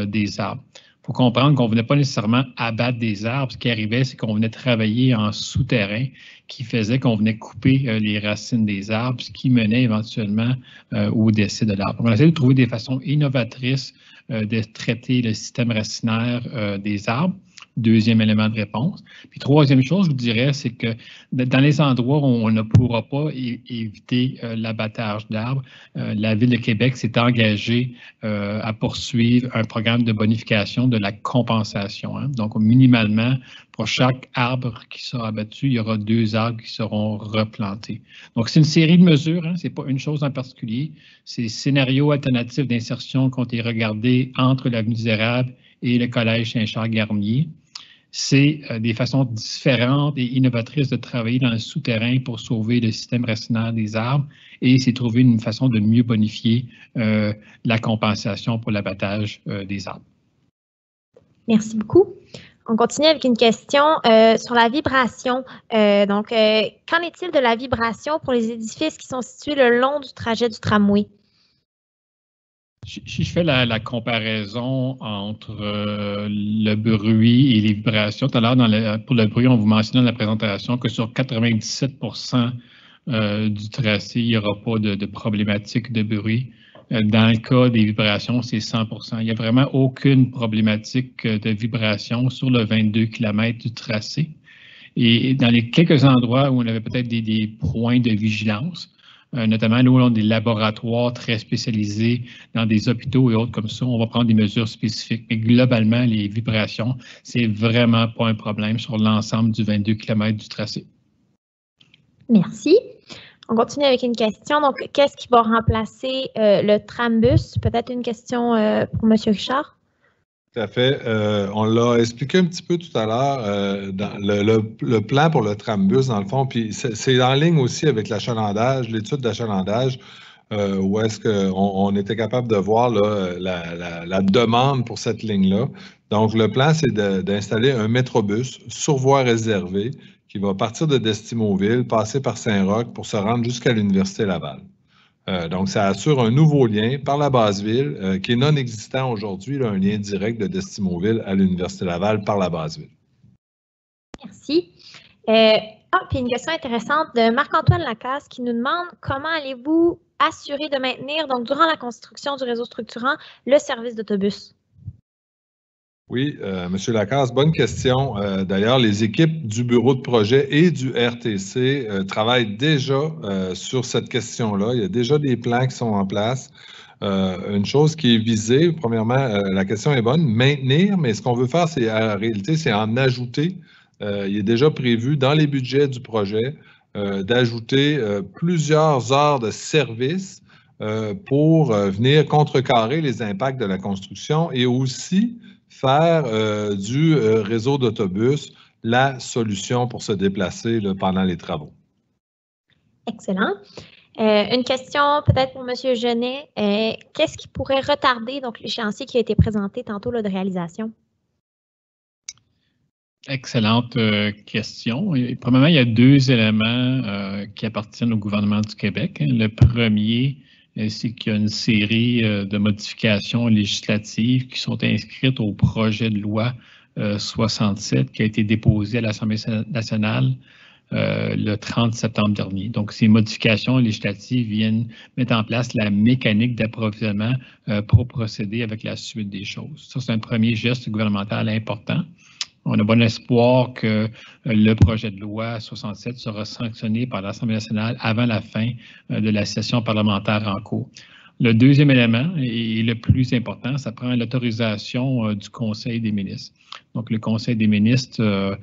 des arbres. Il faut comprendre qu'on ne venait pas nécessairement abattre des arbres. Ce qui arrivait, c'est qu'on venait travailler en souterrain qui faisait qu'on venait couper les racines des arbres, ce qui menait éventuellement au décès de l'arbre. On a essayé de trouver des façons innovatrices de traiter le système racinaire des arbres. Deuxième élément de réponse. Puis troisième chose, je vous dirais, c'est que dans les endroits où on ne pourra pas éviter l'abattage d'arbres, la Ville de Québec s'est engagée à poursuivre un programme de bonification de la compensation. Hein. Donc, minimalement, pour chaque arbre qui sera abattu, il y aura 2 arbres qui seront replantés. Donc, c'est une série de mesures, hein, ce n'est pas une chose en particulier. Ces scénarios alternatifs d'insertion qui ont été regardés entre l'Avenue des Érables et le Collège Saint-Charles-Garnier. C'est des façons différentes et innovatrices de travailler dans le souterrain pour sauver le système racinaire des arbres et c'est trouver une façon de mieux bonifier la compensation pour l'abattage des arbres. Merci beaucoup. On continue avec une question sur la vibration. Donc, qu'en est-il de la vibration pour les édifices qui sont situés le long du trajet du tramway? Si je fais la comparaison entre le bruit et les vibrations, tout à l'heure, pour le bruit, on vous mentionnait dans la présentation que sur 97% du tracé, il n'y aura pas de problématique de bruit. Dans le cas des vibrations, c'est 100%. Il n'y a vraiment aucune problématique de vibration sur le 22 km du tracé. Et dans les quelques endroits où on avait peut-être des points de vigilance, notamment là où on a des laboratoires très spécialisés dans des hôpitaux et autres comme ça, on va prendre des mesures spécifiques. Mais globalement, les vibrations, c'est vraiment pas un problème sur l'ensemble du 22 km du tracé. Merci. On continue avec une question. Donc, qu'est-ce qui va remplacer le trambus? Peut-être une question pour M. Richard? Tout à fait. On l'a expliqué un petit peu tout à l'heure dans le plan pour le trambus, dans le fond, puis c'est en ligne aussi avec l'achalandage, l'étude d'achalandage, où est-ce qu'on était capable de voir là, la demande pour cette ligne-là. Donc, le plan, c'est d'installer un métrobus sur voie réservée qui va partir de Destimoville, passer par Saint-Roch pour se rendre jusqu'à l'Université Laval. Donc, ça assure un nouveau lien par la Basse-Ville qui est non existant aujourd'hui, un lien direct de Destimoville à l'Université Laval par la Basse-Ville. Merci. Puis une question intéressante de Marc-Antoine Lacasse qui nous demande comment allez-vous assurer de maintenir, donc durant la construction du réseau structurant, le service d'autobus? Oui, M. Lacasse, bonne question. D'ailleurs, les équipes du bureau de projet et du RTC travaillent déjà sur cette question-là. Il y a déjà des plans qui sont en place. Une chose qui est visée, premièrement, la question est bonne, maintenir, mais ce qu'on veut faire, c'est en réalité, c'est en ajouter. Il est déjà prévu dans les budgets du projet d'ajouter plusieurs heures de service pour venir contrecarrer les impacts de la construction et aussi faire du réseau d'autobus la solution pour se déplacer là, pendant les travaux. Excellent. Une question peut-être pour M. Genet. Qu'est-ce qui pourrait retarder donc l'échéancier qui a été présenté tantôt là, de réalisation? Excellente question. Et, premièrement, il y a 2 éléments qui appartiennent au gouvernement du Québec. Le premier, c'est qu'il y a une série de modifications législatives qui sont inscrites au projet de loi 67 qui a été déposé à l'Assemblée nationale le 30 septembre dernier. Donc, ces modifications législatives viennent mettre en place la mécanique d'approvisionnement pour procéder avec la suite des choses. Ça, c'est un premier geste gouvernemental important. On a bon espoir que le projet de loi 67 sera sanctionné par l'Assemblée nationale avant la fin de la session parlementaire en cours. Le deuxième élément, et le plus important, ça prend l'autorisation du Conseil des ministres. Donc, le Conseil des ministres,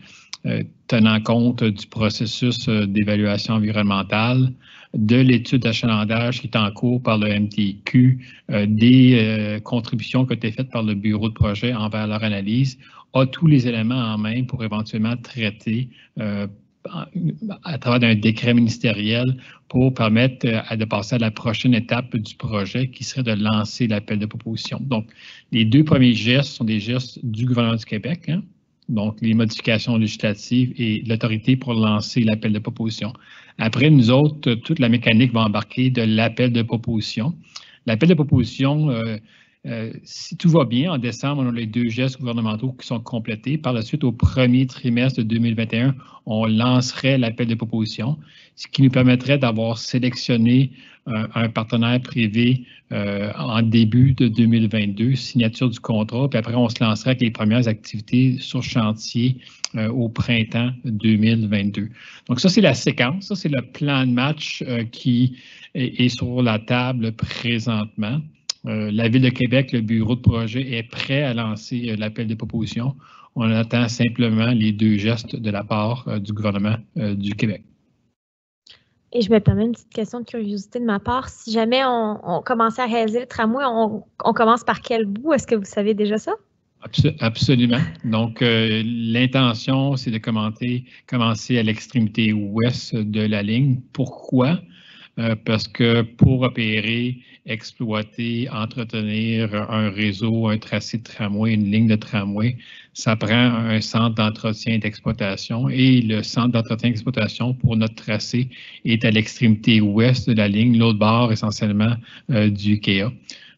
tenant compte du processus d'évaluation environnementale, de l'étude d'achalandage qui est en cours par le MTQ, des contributions qui ont été faites par le bureau de projet envers leur analyse, a tous les éléments en main pour éventuellement traiter à travers un décret ministériel pour permettre de passer à la prochaine étape du projet qui serait de lancer l'appel de proposition. Donc, les 2 premiers gestes sont des gestes du gouvernement du Québec, hein? Donc les modifications législatives et l'autorité pour lancer l'appel de proposition. Après, nous autres, toute la mécanique va embarquer de l'appel de proposition. L'appel de proposition Si tout va bien, en décembre, on a les 2 gestes gouvernementaux qui sont complétés. Par la suite, au premier trimestre de 2021, on lancerait l'appel de proposition, ce qui nous permettrait d'avoir sélectionné un partenaire privé en début de 2022, signature du contrat, puis après, on se lancerait avec les premières activités sur chantier au printemps 2022. Donc, ça, c'est la séquence, ça, c'est le plan de match qui est sur la table présentement. La Ville de Québec, le bureau de projet est prêt à lancer l'appel de proposition. On attend simplement les 2 gestes de la part du gouvernement du Québec. Et je me permets une petite question de curiosité de ma part. Si jamais on commençait à réaliser le tramway, on commence par quel bout? Est-ce que vous savez déjà ça? Absolument. Donc, l'intention, c'est de commencer à l'extrémité ouest de la ligne. Pourquoi? Parce que pour opérer, exploiter, entretenir un réseau, un tracé de tramway, une ligne de tramway, ça prend un centre d'entretien et d'exploitation. Et le centre d'entretien et d'exploitation pour notre tracé est à l'extrémité ouest de la ligne, l'autre bord essentiellement du CEA.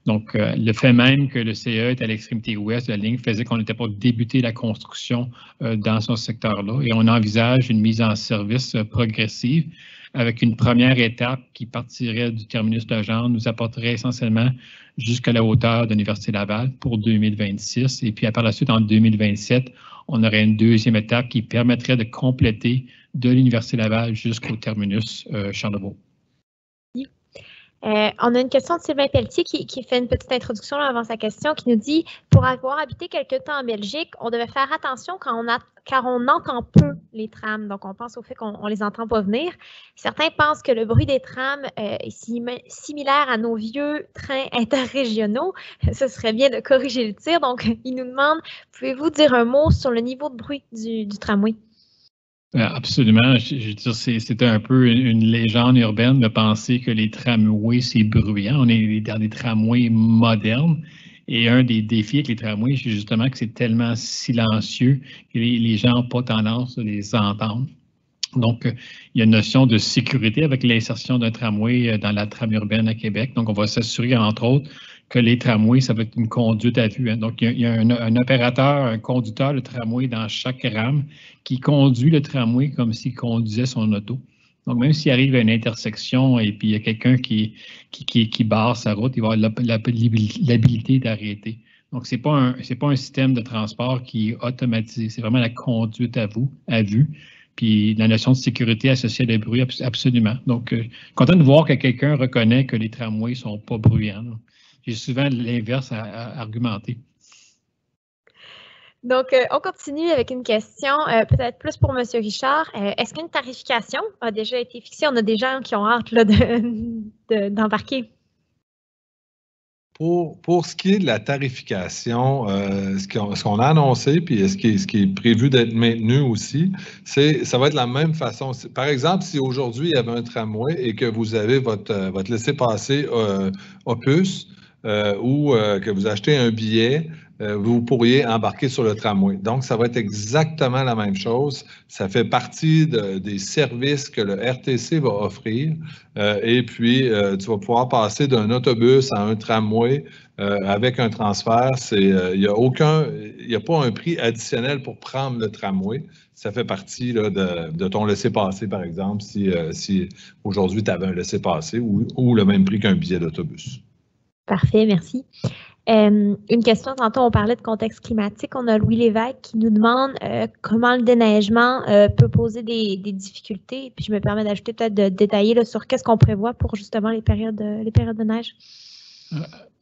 Donc, le fait même que le CEA est à l'extrémité ouest de la ligne faisait qu'on n'était pas débuté la construction dans ce secteur-là. Et on envisage une mise en service progressive avec une première étape qui partirait du terminus de Legendre, nous apporterait essentiellement jusqu'à la hauteur de l'Université Laval pour 2026. Et puis, par la suite, en 2027, on aurait une deuxième étape qui permettrait de compléter de l'Université Laval jusqu'au terminus Charlebourg. On a une question de Sylvain Pelletier qui fait une petite introduction là, avant sa question, qui nous dit « Pour avoir habité quelque temps en Belgique, on devait faire attention car on entend peu les trams. » Donc, on pense au fait qu'on ne les entend pas venir. Certains pensent que le bruit des trams est similaire à nos vieux trains interrégionaux. Ce serait bien de corriger le tir. Donc, il nous demande « Pouvez-vous dire un mot sur le niveau de bruit du tramway? » Absolument. Je veux dire, c'était un peu une légende urbaine de penser que les tramways, c'est bruyant. On est dans des tramways modernes. Et un des défis avec les tramways, c'est justement que c'est tellement silencieux que les gens n'ont pas tendance à les entendre. Donc, il y a une notion de sécurité avec l'insertion d'un tramway dans la trame urbaine à Québec. Donc, on va s'assurer, entre autres, que les tramways, ça va être une conduite à vue. Hein. Donc, il y a un opérateur, un conducteur de tramway dans chaque rame qui conduit le tramway comme s'il conduisait son auto. Donc, même s'il arrive à une intersection et puis il y a quelqu'un qui barre sa route, il va avoir l'habilité d'arrêter. Donc, ce n'est pas un système de transport qui est automatisé. C'est vraiment la conduite à vue. Puis la notion de sécurité associée à des bruits, absolument. Donc, content de voir que quelqu'un reconnaît que les tramways ne sont pas bruyants. J'ai souvent l'inverse à argumenter. Donc, on continue avec une question, peut-être plus pour M. Richard. Est-ce qu'une tarification a déjà été fixée? On a des gens qui ont hâte là, d'embarquer. Pour ce qui est de la tarification, ce qu'on a annoncé, puis ce qui est prévu d'être maintenu aussi, ça va être la même façon. Par exemple, si aujourd'hui il y avait un tramway et que vous avez votre laissez-passer Opus ou que vous achetez un billet, vous pourriez embarquer sur le tramway. Donc, ça va être exactement la même chose. Ça fait partie des services que le RTC va offrir. Et puis, tu vas pouvoir passer d'un autobus à un tramway avec un transfert. Il n'y a pas un prix additionnel pour prendre le tramway. Ça fait partie là, de ton laissez-passer, par exemple, si aujourd'hui tu avais un laissez-passer ou le même prix qu'un billet d'autobus. Parfait, merci. Une question, tantôt on parlait de contexte climatique, on a Louis Lévesque qui nous demande comment le déneigement peut poser des difficultés, puis je me permets d'ajouter peut-être de détailler là, sur qu'est-ce qu'on prévoit pour justement les périodes de neige.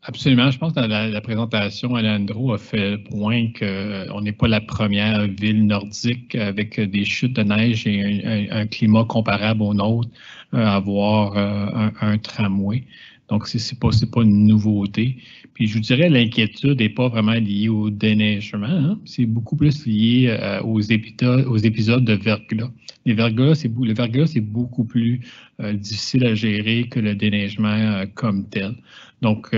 Absolument, je pense que dans la présentation, Alain Andrew a fait le point qu'on n'est pas la première ville nordique avec des chutes de neige et un climat comparable au nôtre à avoir un tramway. Donc, ce n'est pas une nouveauté. Puis, je vous dirais, l'inquiétude n'est pas vraiment liée au déneigement. Hein? C'est beaucoup plus lié aux épisodes de verglas. Le verglas, c'est beaucoup plus difficile à gérer que le déneigement comme tel. Donc,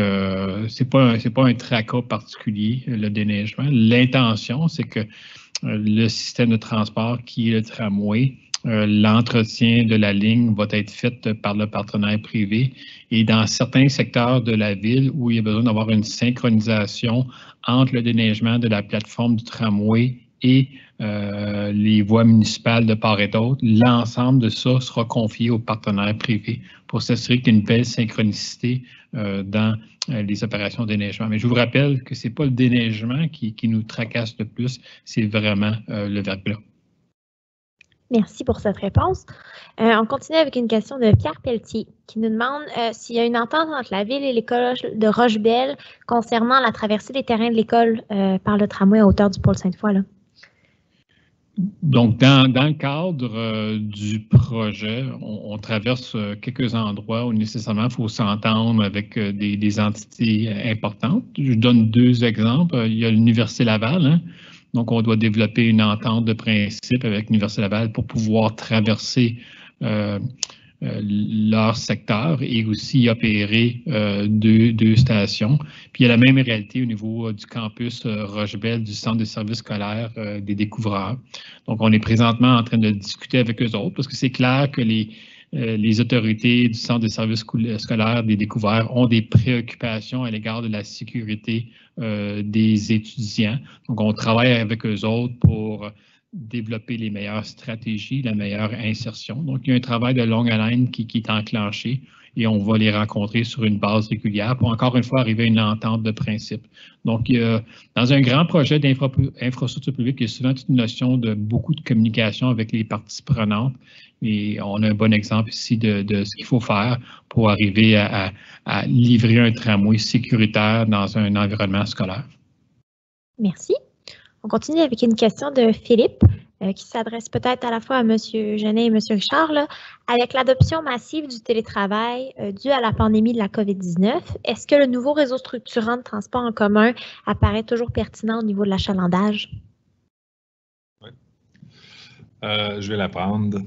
c'est pas un tracas particulier, le déneigement. L'intention, c'est que le système de transport qui est le tramway l'entretien de la ligne va être fait par le partenaire privé. Et dans certains secteurs de la ville où il y a besoin d'avoir une synchronisation entre le déneigement de la plateforme du tramway et les voies municipales de part et d'autre, l'ensemble de ça sera confié aux partenaires privés pour s'assurer qu'il y a une belle synchronicité dans les opérations de déneigement. Mais je vous rappelle que ce n'est pas le déneigement qui nous tracasse le plus, c'est vraiment le verglas. Merci pour cette réponse. On continue avec une question de Pierre Pelletier qui nous demande s'il y a une entente entre la ville et l'école de Rochebelle concernant la traversée des terrains de l'école par le tramway à hauteur du pôle Sainte-Foy. Donc, dans le cadre du projet, on traverse quelques endroits où nécessairement il faut s'entendre avec des entités importantes. Je donne 2 exemples. Il y a l'Université Laval, hein? Donc, on doit développer une entente de principe avec l'Université Laval pour pouvoir traverser leur secteur et aussi opérer 2 stations. Puis, il y a la même réalité au niveau du campus Rochebelle, du centre de services scolaires des découvreurs. Donc, on est présentement en train de discuter avec eux autres parce que c'est clair que les autorités du centre de services scolaires des découvreurs ont des préoccupations à l'égard de la sécurité des étudiants. Donc, on travaille avec eux autres pour développer les meilleures stratégies, la meilleure insertion. Donc, il y a un travail de longue haleine qui est enclenché et on va les rencontrer sur une base régulière pour encore une fois arriver à une entente de principe. Donc, dans un grand projet d'infrastructure publique, il y a souvent toute une notion de beaucoup de communication avec les parties prenantes et on a un bon exemple ici de ce qu'il faut faire pour arriver à livrer un tramway sécuritaire dans un environnement scolaire. Merci. On continue avec une question de Philippe qui s'adresse peut-être à la fois à M. Genet et M. Richard. Là. Avec l'adoption massive du télétravail due à la pandémie de la COVID-19, est-ce que le nouveau réseau structurant de transport en commun apparaît toujours pertinent au niveau de l'achalandage? Oui. Je vais la prendre.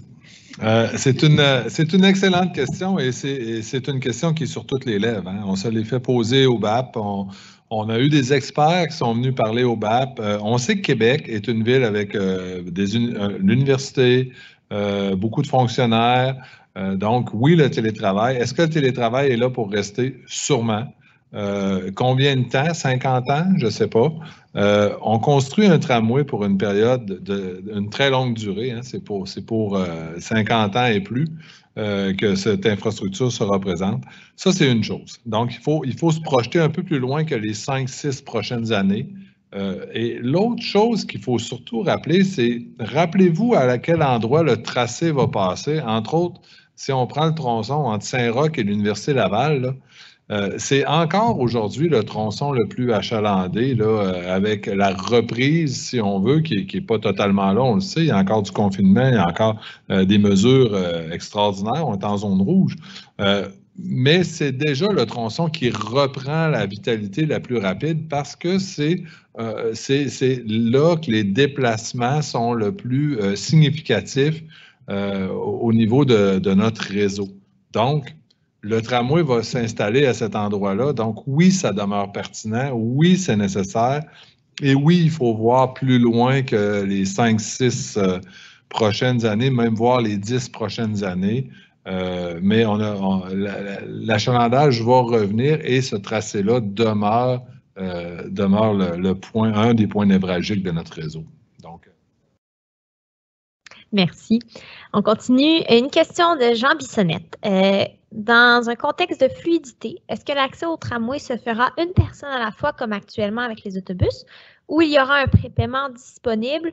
C'est une excellente question et c'est une question qui est sur toutes les lèvres. Hein. On se l'est fait poser au BAP. On a eu des experts qui sont venus parler au BAP. On sait que Québec est une ville avec l'université, beaucoup de fonctionnaires. Donc, oui, le télétravail. Est-ce que le télétravail est là pour rester? Sûrement. Combien de temps? 50 ans? Je ne sais pas. On construit un tramway pour une période d'une très longue durée. Hein. C'est pour 50 ans et plus que cette infrastructure se représente. Ça, c'est une chose. Donc, il faut se projeter un peu plus loin que les 5-6 prochaines années. Et l'autre chose qu'il faut surtout rappeler, c'est, rappelez-vous à quel endroit le tracé va passer. Entre autres, si on prend le tronçon entre Saint-Roch et l'Université Laval, là, c'est encore aujourd'hui le tronçon le plus achalandé, là, avec la reprise, si on veut, qui n'est pas totalement là, on le sait, il y a encore du confinement, il y a encore des mesures extraordinaires, on est en zone rouge. Mais c'est déjà le tronçon qui reprend la vitalité la plus rapide parce que c'est là que les déplacements sont le plus significatifs au niveau de notre réseau. Donc, le tramway va s'installer à cet endroit-là. Donc, oui, ça demeure pertinent. Oui, c'est nécessaire. Et oui, il faut voir plus loin que les 5-6 prochaines années, même voir les 10 prochaines années. Mais l'achalandage va revenir et ce tracé-là demeure un des points névralgiques de notre réseau. Donc, merci. On continue. Une question de Jean Bissonnette. Dans un contexte de fluidité, est-ce que l'accès au tramway se fera une personne à la fois comme actuellement avec les autobus ou il y aura un prépaiement disponible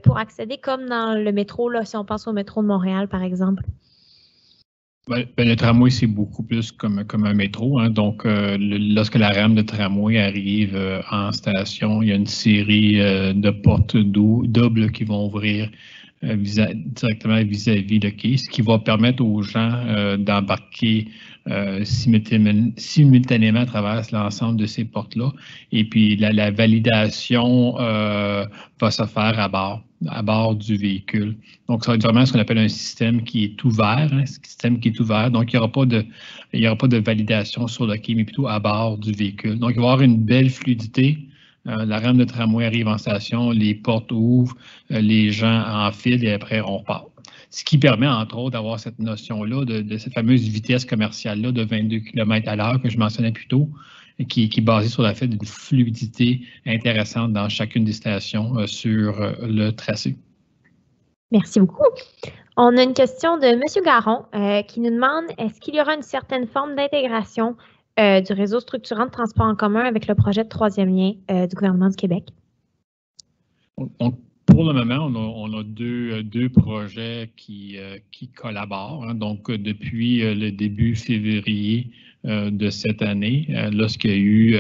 pour accéder comme dans le métro, là, si on pense au métro de Montréal, par exemple? Le tramway, c'est beaucoup plus comme un métro. Hein. Donc, lorsque la rame de tramway arrive en station, il y a une série de portes doubles qui vont ouvrir directement vis-à-vis le quai, ce qui va permettre aux gens d'embarquer simultanément à travers l'ensemble de ces portes-là. Et puis, la validation va se faire à bord du véhicule. Donc, ça va être vraiment ce qu'on appelle un système qui est ouvert, hein, un système qui est ouvert. Donc, il n'y aura pas de validation sur le quai, mais plutôt à bord du véhicule. Donc, il va y avoir une belle fluidité. La rame de tramway arrive en station, les portes ouvrent, les gens enfilent et après, on repart. ce qui permet, entre autres, d'avoir cette notion-là de cette fameuse vitesse commerciale-là de 22 km/h que je mentionnais plus tôt, qui est basée sur le fait d'une fluidité intéressante dans chacune des stations sur le tracé. Merci beaucoup. On a une question de M. Garon qui nous demande est-ce qu'il y aura une certaine forme d'intégration du réseau structurant de transport en commun avec le projet de troisième lien du gouvernement du Québec? Donc, pour le moment, on a deux projets qui collaborent. Hein. Donc, depuis le début février de cette année, lorsqu'il y a eu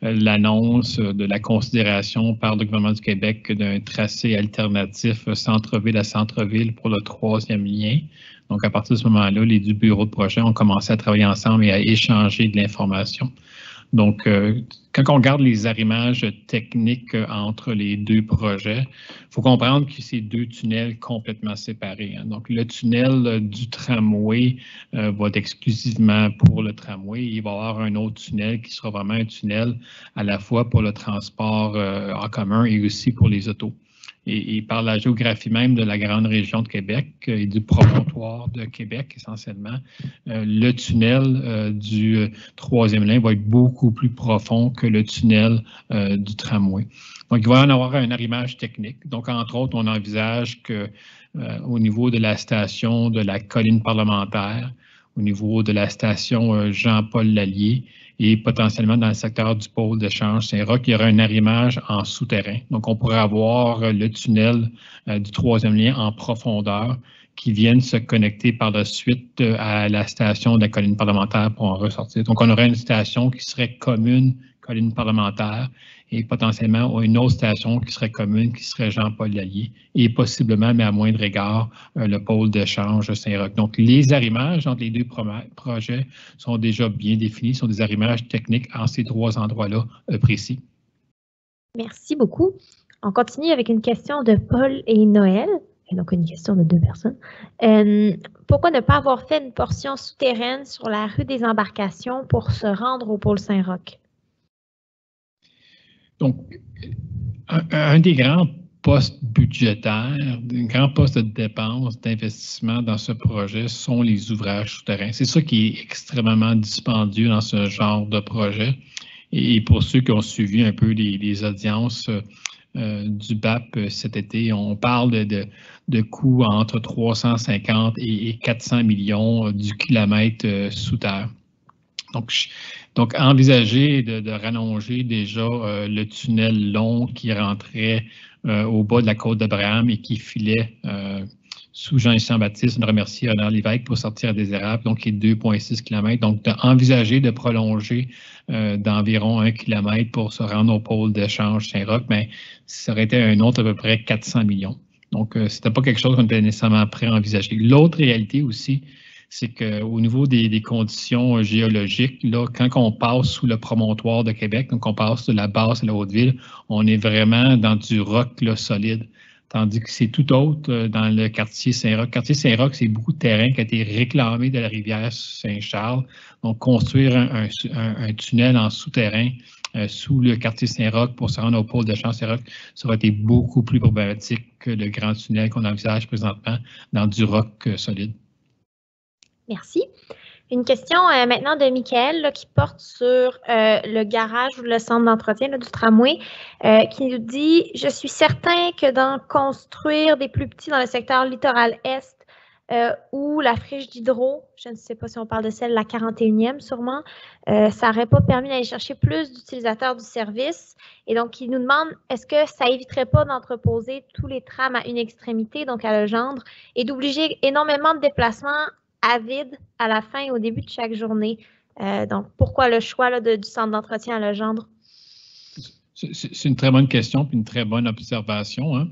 l'annonce de la considération par le gouvernement du Québec d'un tracé alternatif centre-ville à centre-ville pour le troisième lien. Donc, à partir de ce moment-là, les deux bureaux de projet ont commencé à travailler ensemble et à échanger de l'information. Donc, quand on regarde les arrimages techniques entre les deux projets, il faut comprendre que c'est deux tunnels complètement séparés. Hein. Donc, le tunnel du tramway va être exclusivement pour le tramway. Il va y avoir un autre tunnel qui sera vraiment un tunnel à la fois pour le transport en commun et aussi pour les autos. Et par la géographie même de la grande région de Québec et du promontoire de Québec essentiellement, le tunnel du troisième lien va être beaucoup plus profond que le tunnel du tramway. Donc, il va y en avoir un arrimage technique. Donc, entre autres, on envisage qu'au niveau de la station de la colline parlementaire, au niveau de la station Jean-Paul Lallier, et potentiellement dans le secteur du pôle d'échange Saint-Roch, il y aura un arrimage en souterrain. Donc, on pourrait avoir le tunnel du troisième lien en profondeur qui viennent se connecter par la suite à la station de la colline parlementaire pour en ressortir. Donc, on aurait une station qui serait commune, colline parlementaire, et potentiellement une autre station qui serait commune, qui serait Jean-Paul Lallier, et possiblement, mais à moindre égard, le pôle d'échange Saint-Roch. Donc, les arrimages entre les deux projets sont déjà bien définis, sont des arrimages techniques en ces trois endroits-là précis. Merci beaucoup. On continue avec une question de Paul et Noël, et donc une question de deux personnes. Pourquoi ne pas avoir fait une portion souterraine sur la rue des Embarcations pour se rendre au pôle Saint-Roch? Donc, un des grands postes budgétaires, un grand poste de dépenses, d'investissement dans ce projet sont les ouvrages souterrains. C'est ça qui est extrêmement dispendieux dans ce genre de projet. Et pour ceux qui ont suivi un peu les audiences du BAP cet été, on parle de coûts entre 350 et 400 millions du kilomètre sous terre. Donc, envisager de rallonger déjà le tunnel long qui rentrait au bas de la côte d'Abraham et qui filait sous Jean-Baptiste, on remercie Renard Lévesque pour sortir à des érables, donc qui est 2,6 km. Donc, envisager de prolonger d'environ 1 km pour se rendre au pôle d'échange Saint-Roch, mais ça aurait été un autre à peu près 400 millions. Donc, ce n'était pas quelque chose qu'on était nécessairement prêt à envisager. L'autre réalité aussi, c'est qu'au niveau des conditions géologiques, là, quand on passe sous le promontoire de Québec, donc on passe de la basse à la Haute-Ville, on est vraiment dans du roc là, solide. Tandis que c'est tout autre dans le quartier Saint-Roch. Le quartier Saint-Roch, c'est beaucoup de terrain qui a été réclamé de la rivière Saint-Charles. Donc, construire un tunnel en souterrain sous le quartier Saint-Roch pour se rendre au pôle d'échange Saint-Roch, ça aurait été beaucoup plus problématique que le grand tunnel qu'on envisage présentement dans du roc solide. Merci. Une question maintenant de Michael là, qui porte sur le garage ou le centre d'entretien du tramway qui nous dit « Je suis certain que d'en construire des plus petits dans le secteur littoral est ou la friche d'Hydro, je ne sais pas si on parle de celle, la 41e sûrement, ça n'aurait pas permis d'aller chercher plus d'utilisateurs du service. » Et donc, il nous demande, est-ce que ça éviterait pas d'entreposer tous les trams à une extrémité, donc à Legendre, et d'obliger énormément de déplacements à vide à la fin et au début de chaque journée. Donc, pourquoi le choix là, du centre d'entretien à Legendre? C'est une très bonne question et une très bonne observation.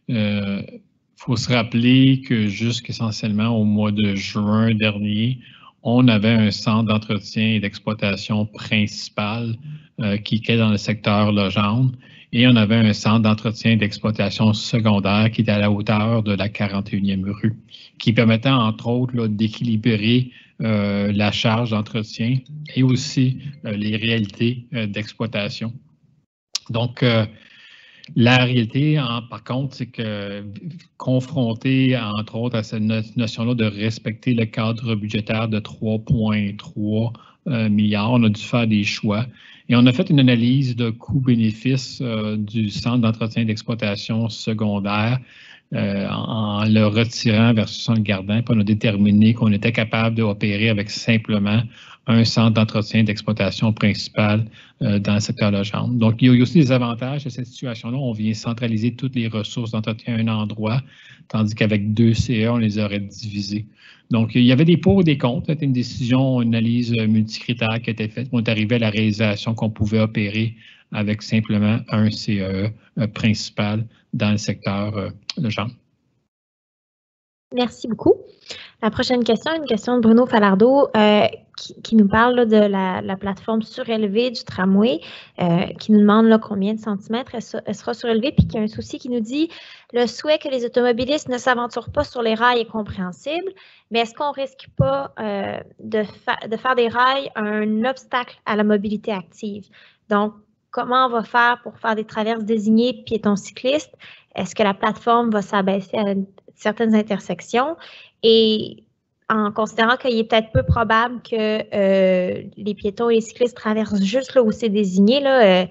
Il faut se rappeler que jusqu'essentiellement au mois de juin dernier, on avait un centre d'entretien et d'exploitation principal qui était dans le secteur Legendre et on avait un centre d'entretien et d'exploitation secondaire qui était à la hauteur de la 41e rue, qui permettait entre autres d'équilibrer la charge d'entretien et aussi les réalités d'exploitation. Donc, La réalité, par contre, c'est que confronté, entre autres, à cette notion-là de respecter le cadre budgétaire de 3,3 milliards, on a dû faire des choix. Et on a fait une analyse de coût-bénéfice du centre d'entretien d'exploitation secondaire en le retirant versus en le gardant. Puis on a déterminé qu'on était capable d'opérer avec simplement un centre d'entretien d'exploitation principal dans le secteur de Legendre. Donc, il y a aussi des avantages de cette situation-là. On vient centraliser toutes les ressources d'entretien à un endroit, tandis qu'avec 2 CE, on les aurait divisées. Donc, il y avait des pour et des contre. C'était une décision, une analyse multicritère qui a été faite. On est arrivé à la réalisation qu'on pouvait opérer avec simplement un CE principal dans le secteur Legendre. Merci beaucoup. La prochaine question, une question de Bruno Falardeau qui nous parle là, de la plateforme surélevée du tramway, qui nous demande là, combien de centimètres elle sera surélevée, puis qu'il y a un souci qui nous dit le souhait que les automobilistes ne s'aventurent pas sur les rails est compréhensible, mais est-ce qu'on ne risque pas de faire des rails un obstacle à la mobilité active? Donc, comment on va faire pour faire des traverses désignées piétons cyclistes? Est-ce que la plateforme va s'abaisser à certaines intersections? Et en considérant qu'il est peut-être peu probable que les piétons et les cyclistes traversent juste là où c'est désigné, là,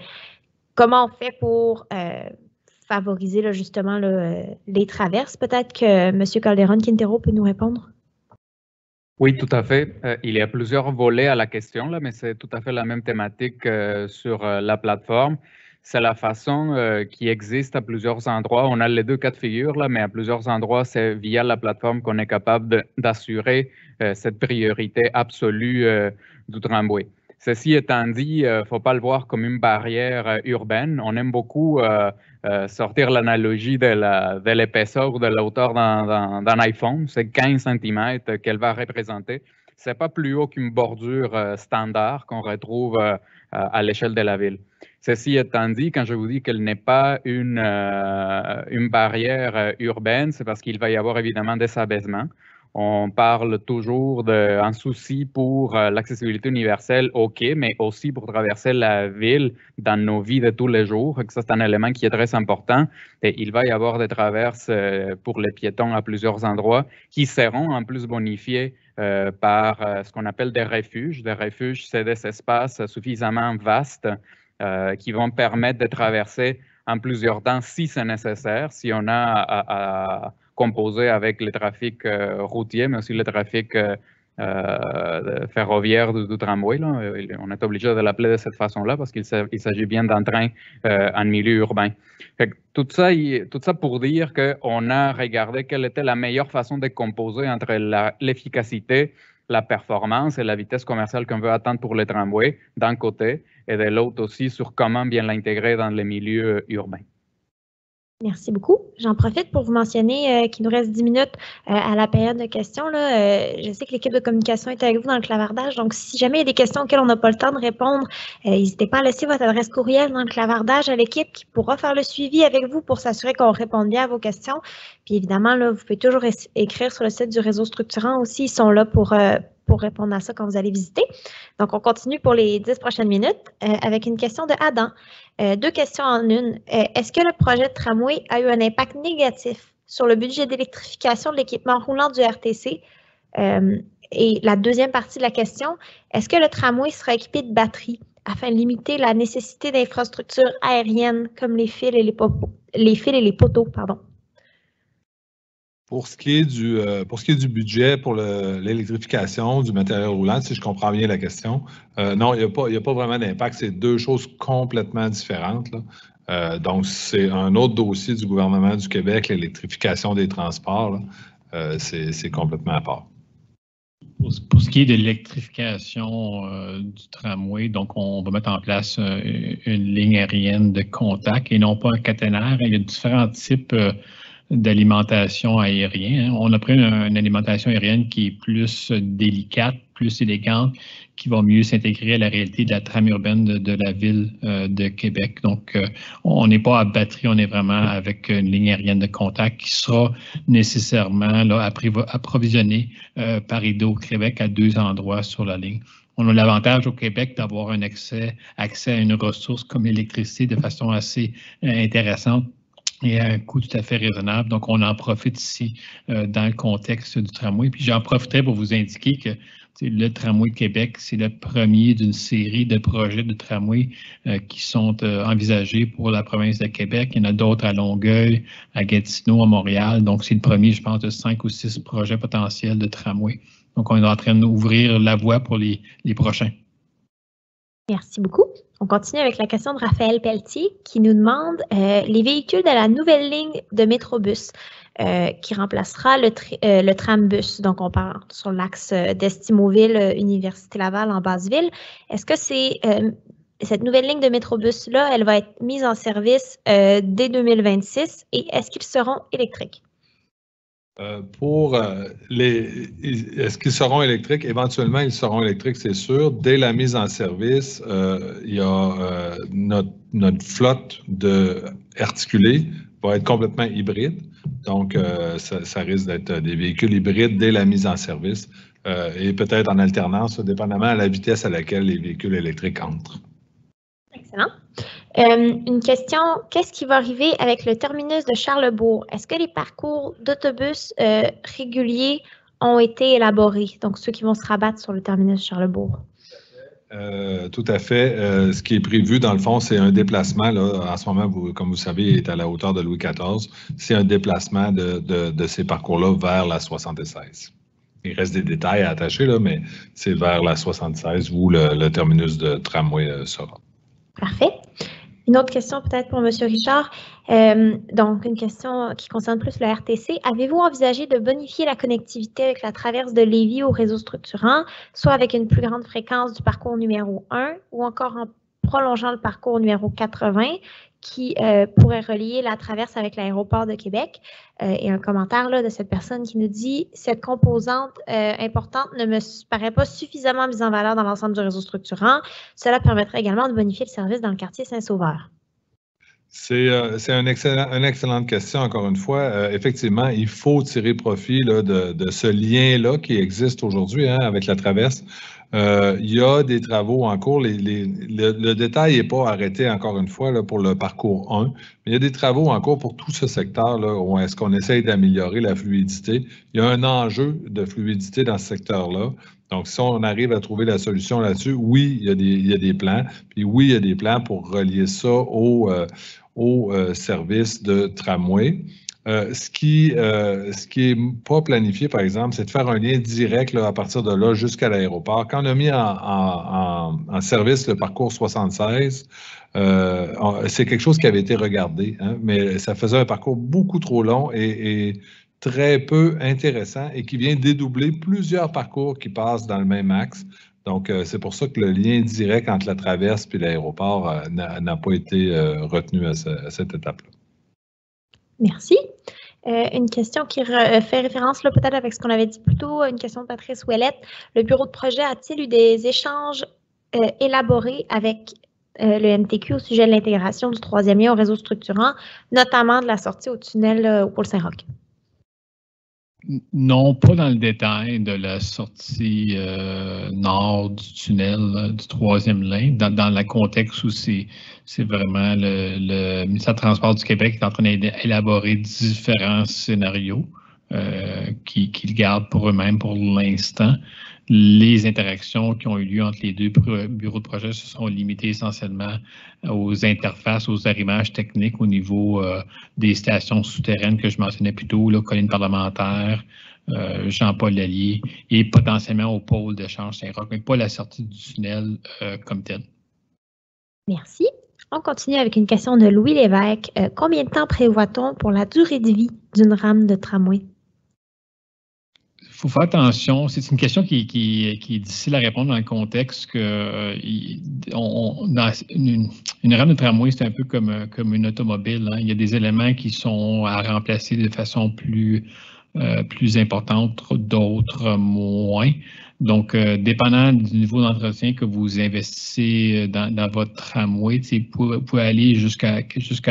comment on fait pour favoriser là, justement là, les traverses? Peut-être que M. Calderon-Quintero peut nous répondre. Oui, tout à fait. Il y a plusieurs volets à la question, là, mais c'est tout à fait la même thématique sur la plateforme. C'est la façon qui existe à plusieurs endroits. On a les deux cas de figure, là, mais à plusieurs endroits, c'est via la plateforme qu'on est capable d'assurer cette priorité absolue du tramway. Ceci étant dit, il ne faut pas le voir comme une barrière urbaine. On aime beaucoup sortir l'analogie de l'épaisseur de la hauteur d'un iPhone. C'est 15 cm qu'elle va représenter. Ce n'est pas plus haut qu'une bordure standard qu'on retrouve à l'échelle de la ville. Ceci étant dit, quand je vous dis qu'elle n'est pas une barrière urbaine, c'est parce qu'il va y avoir évidemment des abaissements. On parle toujours d'un souci pour l'accessibilité universelle, OK, mais aussi pour traverser la ville dans nos vies de tous les jours. Ça, c'est un élément qui est très important. Et il va y avoir des traverses pour les piétons à plusieurs endroits qui seront en plus bonifiés par ce qu'on appelle des refuges. Des refuges, c'est des espaces suffisamment vastes qui vont permettre de traverser en plusieurs temps si c'est nécessaire, si on a à composer avec le trafic routier, mais aussi le trafic ferroviaire du tramway. Là. On est obligé de l'appeler de cette façon-là parce qu'il s'agit bien d'un train en milieu urbain. Fait que tout ça pour dire qu'on a regardé quelle était la meilleure façon de composer entre l'efficacité, la performance et la vitesse commerciale qu'on veut atteindre pour le tramway d'un côté et de l'autre aussi sur comment bien l'intégrer dans les milieux urbains. Merci beaucoup. J'en profite pour vous mentionner qu'il nous reste 10 minutes à la période de questions. Là. Je sais que l'équipe de communication est avec vous dans le clavardage, donc si jamais il y a des questions auxquelles on n'a pas le temps de répondre, n'hésitez pas à laisser votre adresse courriel dans le clavardage à l'équipe qui pourra faire le suivi avec vous pour s'assurer qu'on réponde bien à vos questions. Puis évidemment, là, vous pouvez toujours écrire sur le site du réseau structurant aussi. Ils sont là pour répondre à ça quand vous allez visiter. Donc, on continue pour les 10 prochaines minutes avec une question de Adam. 2 questions en une. Est-ce que le projet de tramway a eu un impact négatif sur le budget d'électrification de l'équipement roulant du RTC? Et la deuxième partie de la question, est-ce que le tramway sera équipé de batteries afin de limiter la nécessité d'infrastructures aériennes comme les fils et les poteaux? Pardon. Pour ce qui est du budget pour l'électrification du matériel roulant, si je comprends bien la question, non, il n'y a pas vraiment d'impact. C'est 2 choses complètement différentes, là. Donc, c'est un autre dossier du gouvernement du Québec, l'électrification des transports. C'est complètement à part. Pour ce qui est de l'électrification du tramway, donc on va mettre en place une ligne aérienne de contact et non pas un caténaire. Il y a différents types d'alimentation aérienne. On a pris une alimentation aérienne qui est plus délicate, plus élégante, qui va mieux s'intégrer à la réalité de la trame urbaine de la ville de Québec. Donc, on n'est pas à batterie, on est vraiment avec une ligne aérienne de contact qui sera nécessairement là, approvisionnée par Hydro-Québec à 2 endroits sur la ligne. on a l'avantage au Québec d'avoir un accès à une ressource comme l'électricité de façon assez intéressante et à un coût tout à fait raisonnable. Donc, on en profite ici dans le contexte du tramway. Puis, j'en profiterai pour vous indiquer que le tramway de Québec, c'est le premier d'une série de projets de tramway qui sont envisagés pour la province de Québec. Il y en a d'autres à Longueuil, à Gatineau, à Montréal. Donc, c'est le premier, je pense, de 5 ou 6 projets potentiels de tramway. Donc, on est en train d'ouvrir la voie pour les prochains. Merci beaucoup. On continue avec la question de Raphaël Pelletier qui nous demande les véhicules de la nouvelle ligne de Métrobus qui remplacera le trambus. Donc, on part sur l'axe d'Estimauville, Université Laval en Basse-Ville. Est-ce que cette nouvelle ligne de Métrobus-là, elle va être mise en service dès 2026 et est-ce qu'ils seront électriques? Est-ce qu'ils seront électriques? Éventuellement, ils seront électriques, c'est sûr. Dès la mise en service, il y a notre flotte articulée va être complètement hybride. Donc, ça risque d'être des véhicules hybrides dès la mise en service et peut-être en alternance, dépendamment de la vitesse à laquelle les véhicules électriques entrent. Excellent. Une question, qu'est-ce qui va arriver avec le terminus de Charlesbourg? Est-ce que les parcours d'autobus réguliers ont été élaborés? Donc, ceux qui vont se rabattre sur le terminus de Charlesbourg. Tout à fait. Ce qui est prévu, dans le fond, c'est un déplacement. Là, en ce moment, comme vous savez, est à la hauteur de Louis XIV. C'est un déplacement de ces parcours-là vers la 76. Il reste des détails à attacher, là, mais c'est vers la 76 où le terminus de tramway sera. Parfait. Une autre question peut-être pour M. Richard. Donc, une question qui concerne plus le RTC. Avez-vous envisagé de bonifier la connectivité avec la traverse de Lévis au réseau structurant, soit avec une plus grande fréquence du parcours numéro 1 ou encore en prolongeant le parcours numéro 80 qui pourrait relier la traverse avec l'aéroport de Québec? Et un commentaire là, de cette personne qui nous dit « Cette composante importante ne me paraît pas suffisamment mise en valeur dans l'ensemble du réseau structurant. Cela permettrait également de bonifier le service dans le quartier Saint-Sauveur. » C'est une excellente question, encore une fois. Effectivement, il faut tirer profit là, de ce lien-là qui existe aujourd'hui avec la traverse. Il y a des travaux en cours. Le détail n'est pas arrêté, encore une fois, là, pour le parcours 1, mais il y a des travaux en cours pour tout ce secteur-là où est-ce qu'on essaye d'améliorer la fluidité. Il y a un enjeu de fluidité dans ce secteur-là. Donc, si on arrive à trouver la solution là-dessus, oui, il y a des plans. Puis oui, il y a des plans pour relier ça au service de tramway. Ce qui est pas planifié, par exemple, c'est de faire un lien direct là, à partir de là jusqu'à l'aéroport. Quand on a mis en service le parcours 76, c'est quelque chose qui avait été regardé, mais ça faisait un parcours beaucoup trop long et très peu intéressant et qui vient dédoubler plusieurs parcours qui passent dans le même axe. Donc, c'est pour ça que le lien direct entre la traverse et l'aéroport n'a pas été retenu à cette étape-là. Merci. Une question qui fait référence peut-être avec ce qu'on avait dit plus tôt, une question de Patrice Ouellette. Le bureau de projet a-t-il eu des échanges élaborés avec le MTQ au sujet de l'intégration du troisième lien au réseau structurant, notamment de la sortie au tunnel au pôle Saint-Roch? Non, pas dans le détail de la sortie nord du tunnel du troisième lien, dans le contexte où c'est vraiment le ministère du Transport du Québec qui est en train d'élaborer différents scénarios qu'ils gardent pour eux-mêmes pour l'instant. Les interactions qui ont eu lieu entre les deux bureaux de projet se sont limitées essentiellement aux interfaces, aux arrimages techniques au niveau des stations souterraines que je mentionnais plus tôt, colline parlementaire, Jean-Paul Lallier, et potentiellement au pôle d'échange Saint-Roch, mais pas la sortie du tunnel comme tel. Merci. On continue avec une question de Louis Lévesque. Combien de temps prévoit-on pour la durée de vie d'une rame de tramway? Il faut faire attention. C'est une question qui est difficile à répondre dans le contexte que une rame de tramway, c'est un peu comme une automobile. Il y a des éléments qui sont à remplacer de façon plus importante, d'autres moins. Donc, dépendant du niveau d'entretien que vous investissez dans votre tramway, vous pouvez aller jusqu'à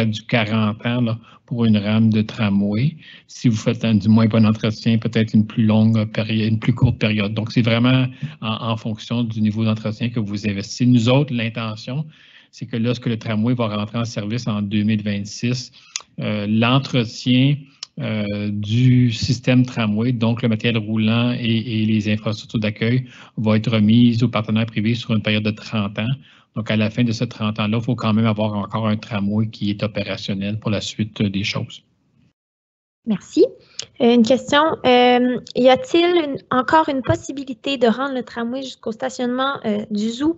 du 40 ans là, pour une rame de tramway. Si vous faites du moins bon entretien, peut-être une plus longue période, une plus courte période. Donc, c'est vraiment en fonction du niveau d'entretien que vous investissez. Nous autres, l'intention, c'est que lorsque le tramway va rentrer en service en 2026, l'entretien du système tramway, donc le matériel roulant et les infrastructures d'accueil, va être remise aux partenaires privés sur une période de 30 ans. Donc, à la fin de ces 30 ans-là, il faut quand même avoir encore un tramway qui est opérationnel pour la suite des choses. Merci. Une question. Y a-t-il encore une possibilité de rendre le tramway jusqu'au stationnement du zoo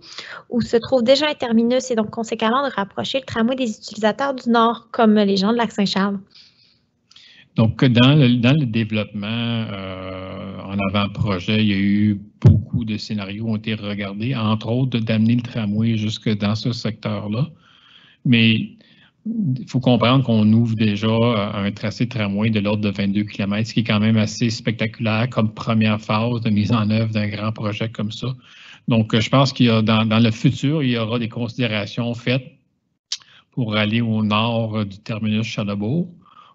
où se trouve déjà un terminus et donc conséquemment de rapprocher le tramway des utilisateurs du Nord, comme les gens de Lac-Saint-Charles? Donc, dans le développement en avant-projet, il y a eu beaucoup de scénarios qui ont été regardés, entre autres d'amener le tramway jusque dans ce secteur-là. Mais il faut comprendre qu'on ouvre déjà un tracé de tramway de l'ordre de 22 km, ce qui est quand même assez spectaculaire comme première phase de mise en œuvre d'un grand projet comme ça. Donc, je pense qu'il y a dans le futur, il y aura des considérations faites pour aller au nord du terminus Charlebourg,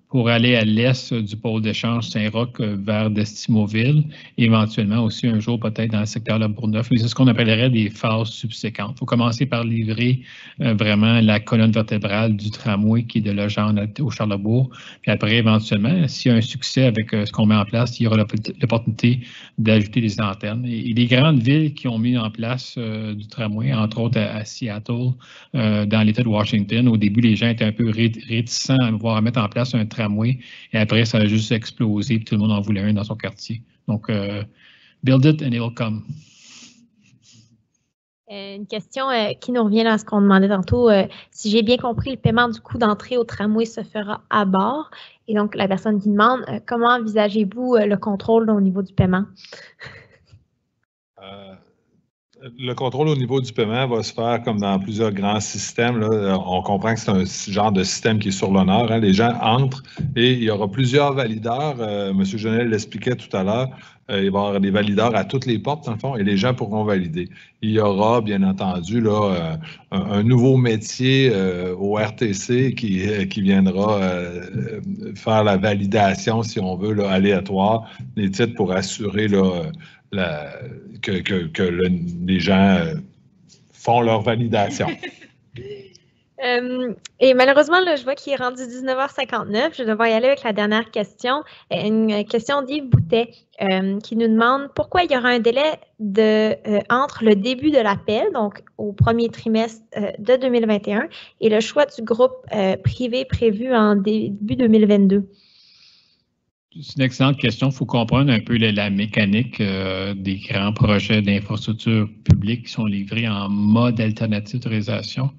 pour aller à l'est du pôle d'échange Saint-Roch vers Destimoville, éventuellement aussi un jour peut-être dans le secteur de Bourgneuf. Mais c'est ce qu'on appellerait des phases subséquentes. Il faut commencer par livrer vraiment la colonne vertébrale du tramway qui est de Legendre au Charlebourg. Puis après, éventuellement, s'il y a un succès avec ce qu'on met en place, il y aura l'opportunité d'ajouter des antennes. Et les grandes villes qui ont mis en place du tramway, entre autres à Seattle, dans l'État de Washington, au début, les gens étaient un peu réticents à voir mettre en place un tramway. Et après, ça a juste explosé, puis tout le monde en voulait un dans son quartier. Donc, build it and it will come. Une question qui nous revient à ce qu'on demandait tantôt. Si j'ai bien compris, le paiement du coût d'entrée au tramway se fera à bord. Et donc, la personne qui demande, comment envisagez-vous le contrôle au niveau du paiement? Le contrôle au niveau du paiement va se faire comme dans plusieurs grands systèmes. Là. On comprend que c'est un genre de système qui est sur l'honneur. Hein. Les gens entrent et il y aura plusieurs valideurs. M. Genel l'expliquait tout à l'heure. Il va y avoir des valideurs à toutes les portes, dans le fond, et les gens pourront valider. Il y aura, bien entendu, là, un nouveau métier au RTC qui viendra faire la validation, si on veut, là, aléatoire, des titres pour assurer là, que les gens font leur validation. Et malheureusement, là, je vois qu'il est rendu 19h59. Je vais devoir y aller avec la dernière question. Une question d'Yves Boutet qui nous demande pourquoi il y aura un délai entre le début de l'appel, donc au premier trimestre de 2021, et le choix du groupe privé prévu en début 2022. C'est une excellente question. Il faut comprendre un peu la mécanique des grands projets d'infrastructures publiques qui sont livrés en mode alternatif d'autorisation.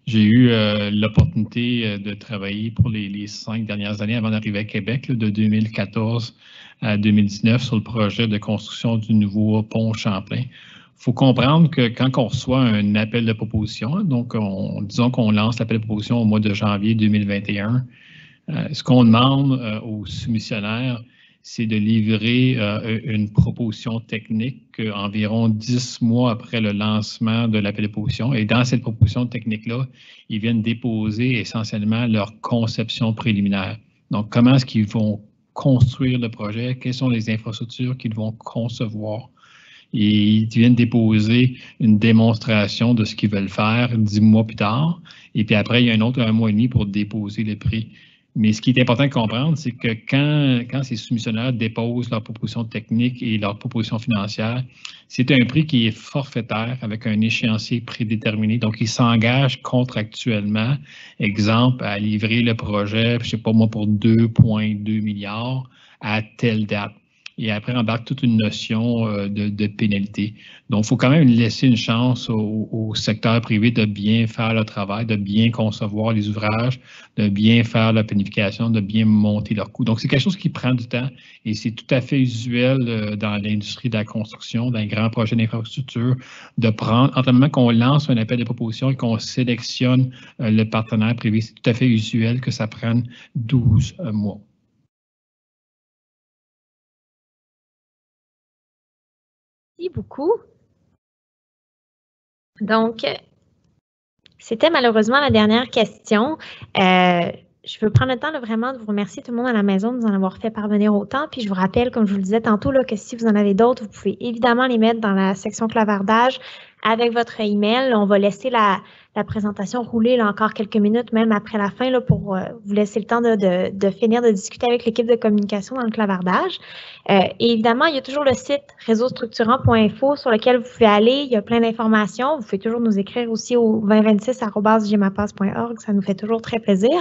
J'ai eu l'opportunité de travailler pour les 5 dernières années avant d'arriver à Québec, là, de 2014 à 2019, sur le projet de construction du nouveau pont Champlain. Il faut comprendre que quand on reçoit un appel de proposition, donc disons qu'on lance l'appel de proposition au mois de janvier 2021, ce qu'on demande aux soumissionnaires, c'est de livrer une proposition technique environ 10 mois après le lancement de l'appel de proposition. Et dans cette proposition technique-là, ils viennent déposer essentiellement leur conception préliminaire. Donc, comment est-ce qu'ils vont construire le projet? Quelles sont les infrastructures qu'ils vont concevoir? Et ils viennent déposer une démonstration de ce qu'ils veulent faire 10 mois plus tard. Et puis après, il y a un mois et demi pour déposer le prix. Mais ce qui est important de comprendre, c'est que quand ces soumissionnaires déposent leur proposition technique et leur proposition financière, c'est un prix qui est forfaitaire avec un échéancier prédéterminé. Donc, ils s'engagent contractuellement, exemple, à livrer le projet, je ne sais pas moi, pour 2,2 milliards à telle date. Et après, on embarque toute une notion de pénalité. Donc, il faut quand même laisser une chance au secteur privé de bien faire le travail, de bien concevoir les ouvrages, de bien faire la planification, de bien monter leurs coûts. Donc, c'est quelque chose qui prend du temps et c'est tout à fait usuel dans l'industrie de la construction, dans les grands projets d'infrastructure, de prendre, entre le moment qu'on lance un appel de proposition et qu'on sélectionne le partenaire privé, c'est tout à fait usuel que ça prenne 12 mois. Merci beaucoup. Donc, c'était malheureusement la dernière question. Je veux prendre le temps vraiment de vous remercier tout le monde à la maison de nous en avoir fait parvenir autant. Puis je vous rappelle, comme je vous le disais tantôt, là, que si vous en avez d'autres, vous pouvez évidemment les mettre dans la section clavardage avec votre email. On va laisser la présentation rouler là, encore quelques minutes, même après la fin, là, pour vous laisser le temps de finir de discuter avec l'équipe de communication dans le clavardage. Et évidemment, il y a toujours le site réseaustructurant.info sur lequel vous pouvez aller. Il y a plein d'informations. Vous pouvez toujours nous écrire aussi au 2026@gmapass.org. Ça nous fait toujours très plaisir.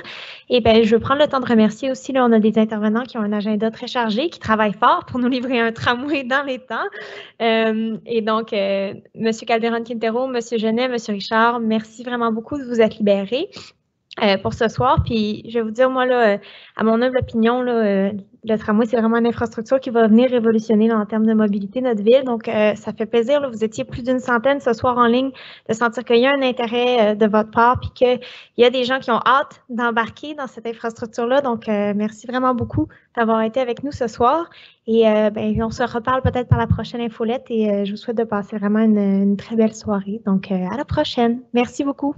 Et bien, je veux prendre le temps de remercier aussi, là, on a des intervenants qui ont un agenda très chargé, qui travaillent fort pour nous livrer un tramway dans les temps. Et donc, M. Calderon-Quintero, M. Genet, M. Richard, merci vraiment beaucoup de vous être libérés pour ce soir. Puis, je vais vous dire, moi, là, à mon humble opinion, là, le tramway, c'est vraiment une infrastructure qui va venir révolutionner là, en termes de mobilité notre ville. Donc, ça fait plaisir. Là, vous étiez plus d'une centaine ce soir en ligne de sentir qu'il y a un intérêt de votre part puis qu'il y a des gens qui ont hâte d'embarquer dans cette infrastructure-là. Donc, merci vraiment beaucoup d'avoir été avec nous ce soir. Et ben, on se reparle peut-être par la prochaine infolette et je vous souhaite de passer vraiment une très belle soirée. Donc, à la prochaine. Merci beaucoup.